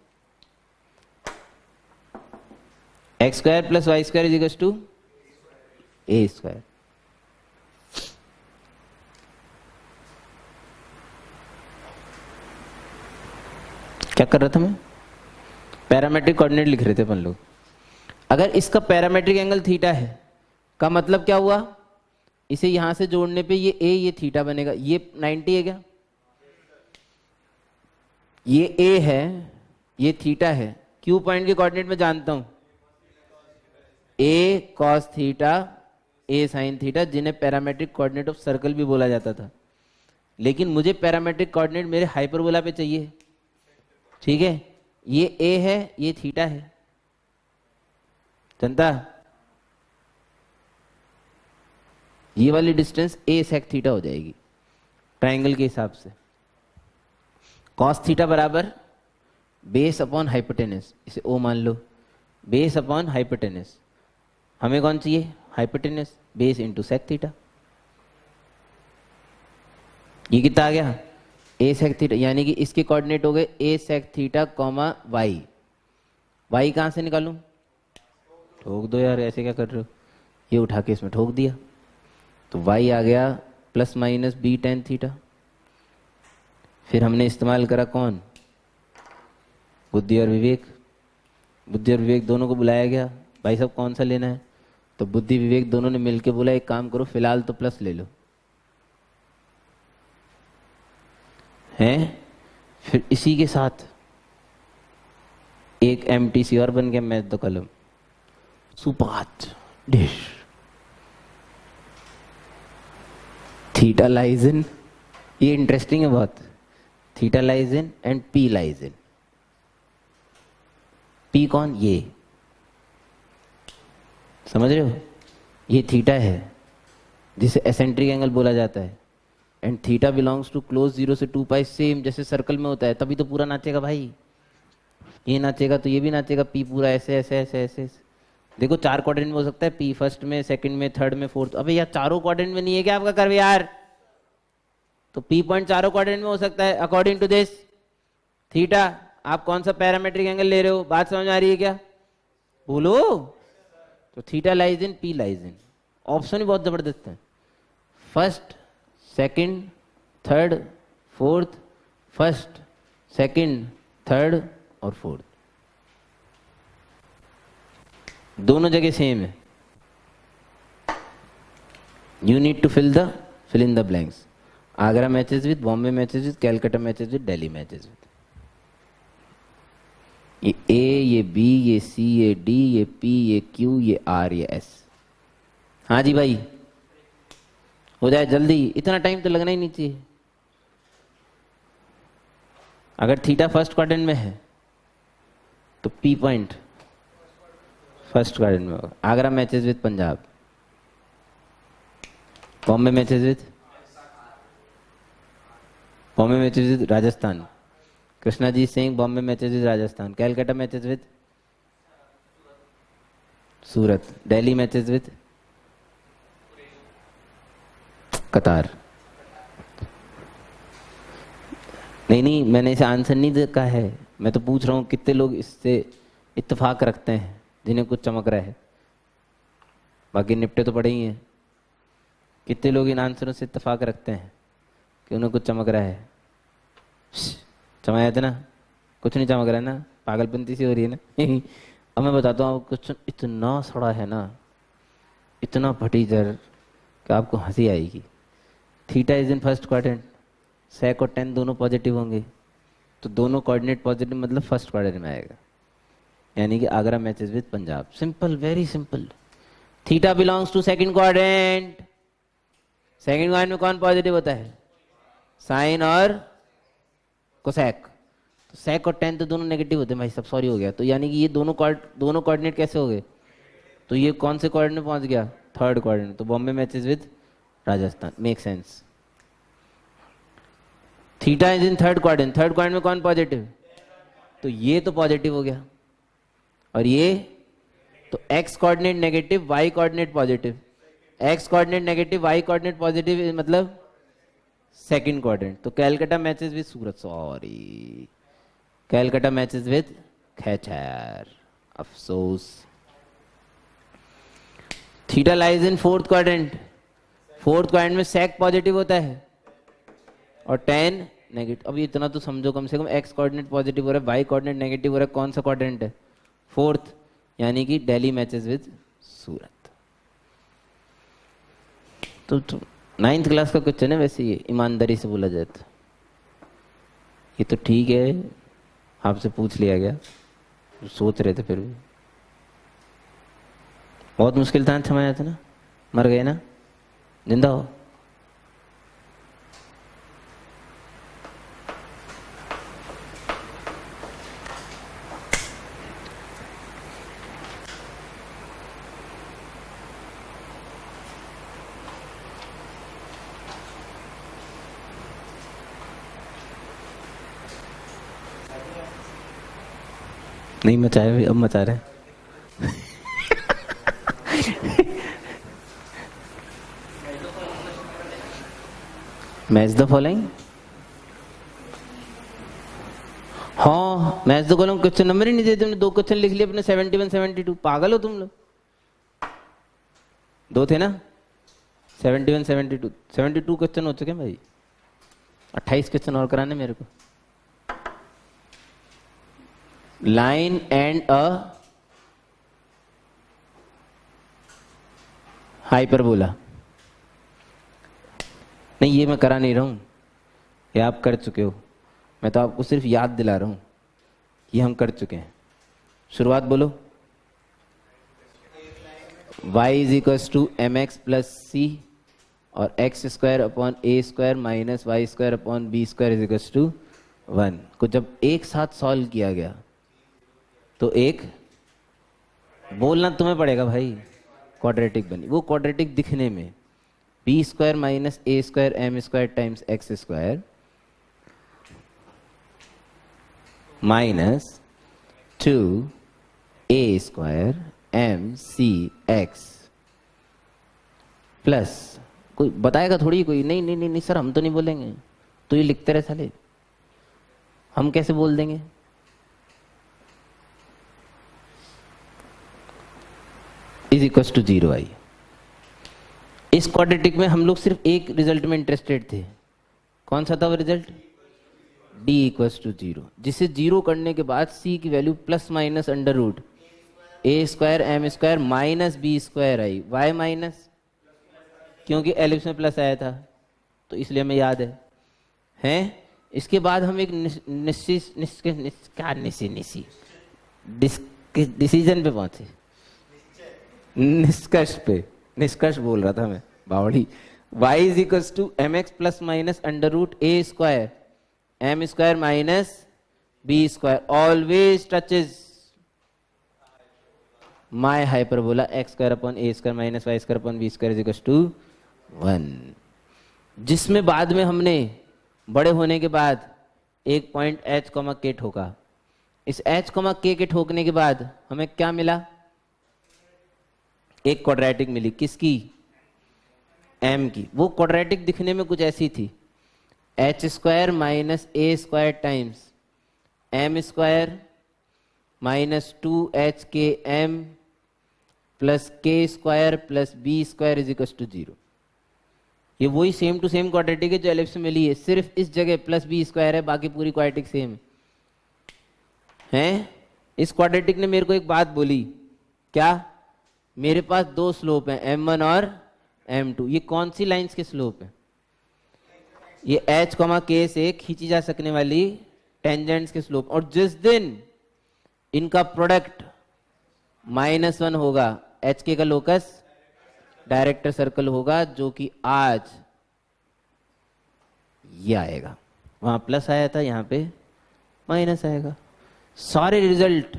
X square plus y square is equal to a square. क्या कर रहा था मैं? पैरामेट्रिक कोऑर्डिनेट लिख रहे थे अपन लोग। अगर इसका पैरामेट्रिक एंगल थीटा है का मतलब क्या हुआ, इसे यहां से जोड़ने पे ये ए ये थीटा बनेगा। ये 90 है क्या? ये ए है, ये थीटा है। क्यू पॉइंट के कोऑर्डिनेट में जानता हूं ए कॉस थीटा ए साइन थीटा, जिन्हें पैरामेट्रिक कोऑर्डिनेट ऑफ सर्कल भी बोला जाता था। लेकिन मुझे पैरामेट्रिक कोऑर्डिनेट मेरे हाइपरबोला पे चाहिए, ठीक है? ये ए है, ये थीटा है, जनता। ये वाली डिस्टेंस ए सेक थीटा हो जाएगी ट्रायंगल के हिसाब से। कॉस थीटा बराबर बेस अपॉन हाइपोटेनस, इसे ओ मान लो, बेस अपॉन हाइपोटेनस। हमें कौन चाहिए? Hypotenuse. Base into sec theta. ये कितना आ गया? ए सेक थीटा, यानी कि इसके कोऑर्डिनेट हो गए a sec theta comma y. Y कहां से निकालूं? ठोक दो यार, ऐसे क्या कर रहे हो? ये उठा के इसमें ठोक दिया, तो वाई आ गया plus minus b tan theta. फिर हमने इस्तेमाल करा कौन? बुद्धि और विवेक। बुद्धि और विवेक दोनों को बुलाया गया, भाई साहब कौन सा लेना है? तो बुद्धि विवेक दोनों ने मिलकर बोला एक काम करो, फिलहाल तो प्लस ले लो, हैं? फिर इसी के साथ एक एमटीसी और बन गया, मैथ द कलम, सुपात डिश। थीटा लाइज इन, ये इंटरेस्टिंग है बहुत, theta lies in and P lies in. P कौन? ये समझ रहे हो? ये थीटा है जिसे एसेंट्रिक एंगल बोला जाता है, and theta belongs to close 0 से 2 पाई, सेम जैसे सर्कल में होता है, तभी तो पूरा नाचेगा भाई। ये नाचेगा तो ये भी नाचेगा, पी पूरा ऐसे ऐसे ऐसे ऐसे, ऐसे। देखो 4 क्वाड्रेंट में हो सकता है, पी फर्स्ट में, सेकंड में, थर्ड में, फोर्थ। अबे यार चारों क्वाड्रेंट में नहीं है क्या आपका कर्व यार? तो पी पॉइंट चारों क्वाड्रेंट में हो सकता है अकॉर्डिंग टू दिस थीटा। आप कौन सा पैरामेट्रिक एंगल ले रहे हो? बात समझ आ रही है क्या? बोलो। तो theta lies in, p lies in. Option ही बहुत जबरदस्त है, first second third fourth, first second third और फोर्थ, दोनों जगह सेम है। You need to fill in the blanks. Agra matches with, Bombay matches with, Calcutta matches with, Delhi matches with. ये ए, ये बी, ये सी, ये डी, ये पी, ये क्यू, ये आर, ये एस। हाँ जी भाई, हो जाए जल्दी, इतना टाइम तो लगना ही नहीं चाहिए। अगर थीटा फर्स्ट क्वाड्रेंट में है तो पी पॉइंट फर्स्ट क्वाड्रेंट में होगा। Agra matches with Punjab, Bombay matches with Rajasthan, Krishnajit Singh Bombay matches with Rajasthan, Calcutta matches with Surat, Delhi matches with Qatar. नहीं, मैंने इसे आंसर नहीं कहा है, मैं तो पूछ रहा हूं कितने लोग इससे इत्तेफाक रखते हैं जिन्हें कुछ चमक रहा है। बाकी निपटे तो पड़े ही हैं। कितने लोग इन आंसरों से इत्तेफाक रखते हैं कि उन्हें कुछ चमक रहा है? चमाया था ना? कुछ नहीं चमक रहा है ना, पागलपंती सी हो रही है ना। अब मैं बताता हूँ, क्वेश्चन इतना सड़ा है ना, इतना फटीचर कि आपको हंसी आएगी। Theta is in first quadrant, sec और टेन दोनों पॉजिटिव होंगे, तो दोनों कोऑर्डिनेट पॉजिटिव मतलब फर्स्ट क्वाड्रेंट में आएगा, यानी कि Agra matches with Punjab. Simple, very simple. Theta belongs to second quadrant. Second quadrant में कौन पॉजिटिव होता है? साइन और कोसेक। तो सेक और टेन तो दोनों नेगेटिव होते हैं भाई, सब सॉरी हो गया। तो यानी कि ये दोनों कोऑर्डिनेट कैसे हो गए? तो ये कौन से कोऑर्डिनेट में पहुंच गया? Third coordinate. तो Bombay matches with Rajasthan, make sense. Theta is in third quadrant, third quadrant में कौन पॉजिटिव? तो ये तो पॉजिटिव हो गया, और ये तो x coordinate negative, y coordinate positive. X coordinate negative, y coordinate positive, मतलब सेकंड क्वाड्रेंट। तो Calcutta matches with Surat, sorry Calcutta matches with खैचर, अफसोस। Theta lies in fourth quadrant, fourth quadrant में सेक पॉजिटिव होता है और टेन नेगेटिव। अब इतना तो समझो कम से कम, एक्स कोऑर्डिनेट पॉजिटिव हो रहा है, वाई कोऑर्डिनेट नेगेटिव हो रहा है, कौन सा क्वाड्रेंट है? फोर्थ, यानी कि दिल्ली मैचेस विद सूरत। तो 9th क्लास का क्वेश्चन है वैसे, ये ईमानदारी से बोला जाए तो ये तो ठीक है, आपसे पूछ लिया गया, सोच रहे थे फिर भी। बहुत मुश्किल था, समझ आया था ना? मर गए ना, जिंदा हो। नहीं मचाए भाई, अब मचा रहे हैं। मैच द फॉलोइंग, हाँ match the following. Question number ही नहीं दिए तुमने, 2 क्वेश्चन लिख लिए अपने, 71 72। पागल हो तुम लोग? 2 थे ना, 71 72, 72 क्वेश्चन हो चुके हैं भाई। 28 क्वेश्चन और कराने मेरे को। लाइन एंड अ हाइपरबोला, नहीं ये मैं करा नहीं रहा हूं, ये आप कर चुके हो, मैं तो आपको सिर्फ याद दिला रहा हूं, ये हम कर चुके हैं। शुरुआत बोलो। y is equals to m x plus c और x square upon a square minus y square upon b square is equals to 1 को जब एक साथ सॉल्व किया गया तो एक बोलना तुम्हें पड़ेगा भाई, क्वाड्रेटिक बनी। वो क्वाड्रेटिक दिखने में b square minus a square m square times x square minus 2a square m c x plus, कोई बताएगा थोड़ी, कोई नहीं नहीं नहीं नहीं सर हम तो नहीं बोलेंगे, तो ये लिखते रहे साले, हम कैसे बोल देंगे? इज इक्वल टू 0 आई। इस क्वाड्रेटिक में हम लोग सिर्फ एक रिजल्ट में इंटरेस्टेड थे, कौन सा था वो रिजल्ट? d इक्वल्स टू 0, जिसे 0 करने के बाद c की value plus minus under root a square m square minus b square आई। वाई माइनस, क्योंकि एलिप्स में प्लस आया था तो इसलिए हमें याद है? इसके बाद हम एक डिसीजन पे पहुंचे, निष्कर्ष बोल रहा था मैं, बावड़ी। y is equal to m x plus minus under root a square m square minus b square always touches my hyperbola x square upon a square minus y square upon b square is equal to 1, जिसमें बाद में हमने बड़े होने के बाद एक पॉइंट h, k ठोका। इस h, k के ठोकने के बाद हमें क्या मिला? एक क्वाड्रेटिक मिली, किसकी? m की। वो क्वाड्रेटिक दिखने में कुछ ऐसी थी, h square minus a square times m square minus 2h k m plus k square plus b square is equal to 0। ये वही सेम टू सेम क्वाड्रेटिक है जो एलिप्स में मिली है, सिर्फ इस जगह प्लस बी स्क्वायर है, बाकी पूरी क्वाड्रेटिक सेम है। इस क्वाड्रेटिक ने मेरे को एक बात बोली, क्या? मेरे पास 2 स्लोप हैं, m1 और m2। ये कौन सी लाइंस के स्लोप है? ये h, k से खींची जा सकने वाली टेंजेंट्स के स्लोप। और जिस दिन इनका प्रोडक्ट -1 होगा, एच के का लोकस डायरेक्टर सर्कल होगा, जो कि आज ये आएगा। वहां प्लस आया था, यहां पे माइनस आएगा। सारे रिजल्ट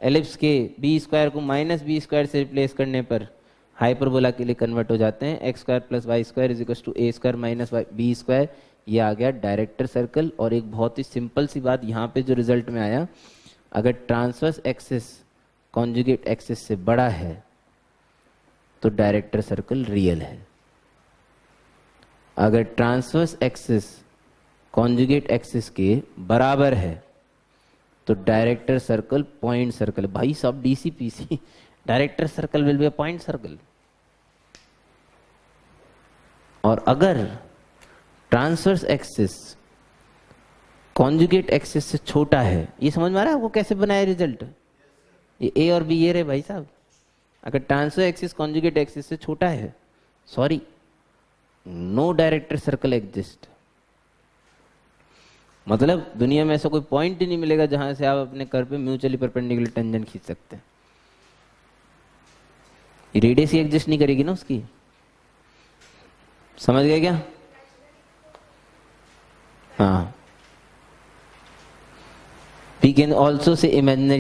एलिप्स के बी स्क्वायर को माइनस बी स्क्वायर से रिप्लेस करने पर हाइपरबोला के लिए कन्वर्ट हो जाते हैं। X square plus y square is equal to a square minus b square, ये आ गया डायरेक्टर सर्कल। और एक बहुत ही सिंपल सी बात यहाँ पे जो रिजल्ट में आया, अगर ट्रांसवर्स एक्सिस कॉन्जुगेट एक्सिस से बड़ा है तो डायरेक्टर सर्कल रियल है। अगर ट्रांसवर्स एक्सिस कॉन्जुगेट एक्सिस के बराबर है तो डायरेक्टर सर्कल पॉइंट सर्कल। भाई सब DCPC, director circle will be a point circle. और अगर ट्रांसवर्स एक्सिस कॉन्जुगेट एक्सिस से छोटा है, ये समझ में आ रहा है आपको कैसे बनाया रिजल्ट? ये ए और बी ये रहे भाई साहब। अगर ट्रांसवर्स एक्सिस कॉन्जुगेट एक्सिस से छोटा है, sorry, no director circle exist. मतलब दुनिया में ऐसा कोई पॉइंट ही नहीं मिलेगा जहां से आप अपने कर्व पे म्यूचुअली परपेंडिकुलर टेंजेंट खींच सकते हैं। रेडियस ही एग्जिस्ट नहीं करेगी ना उसकी। समझ गए क्या? हाँ, we can also say imaginary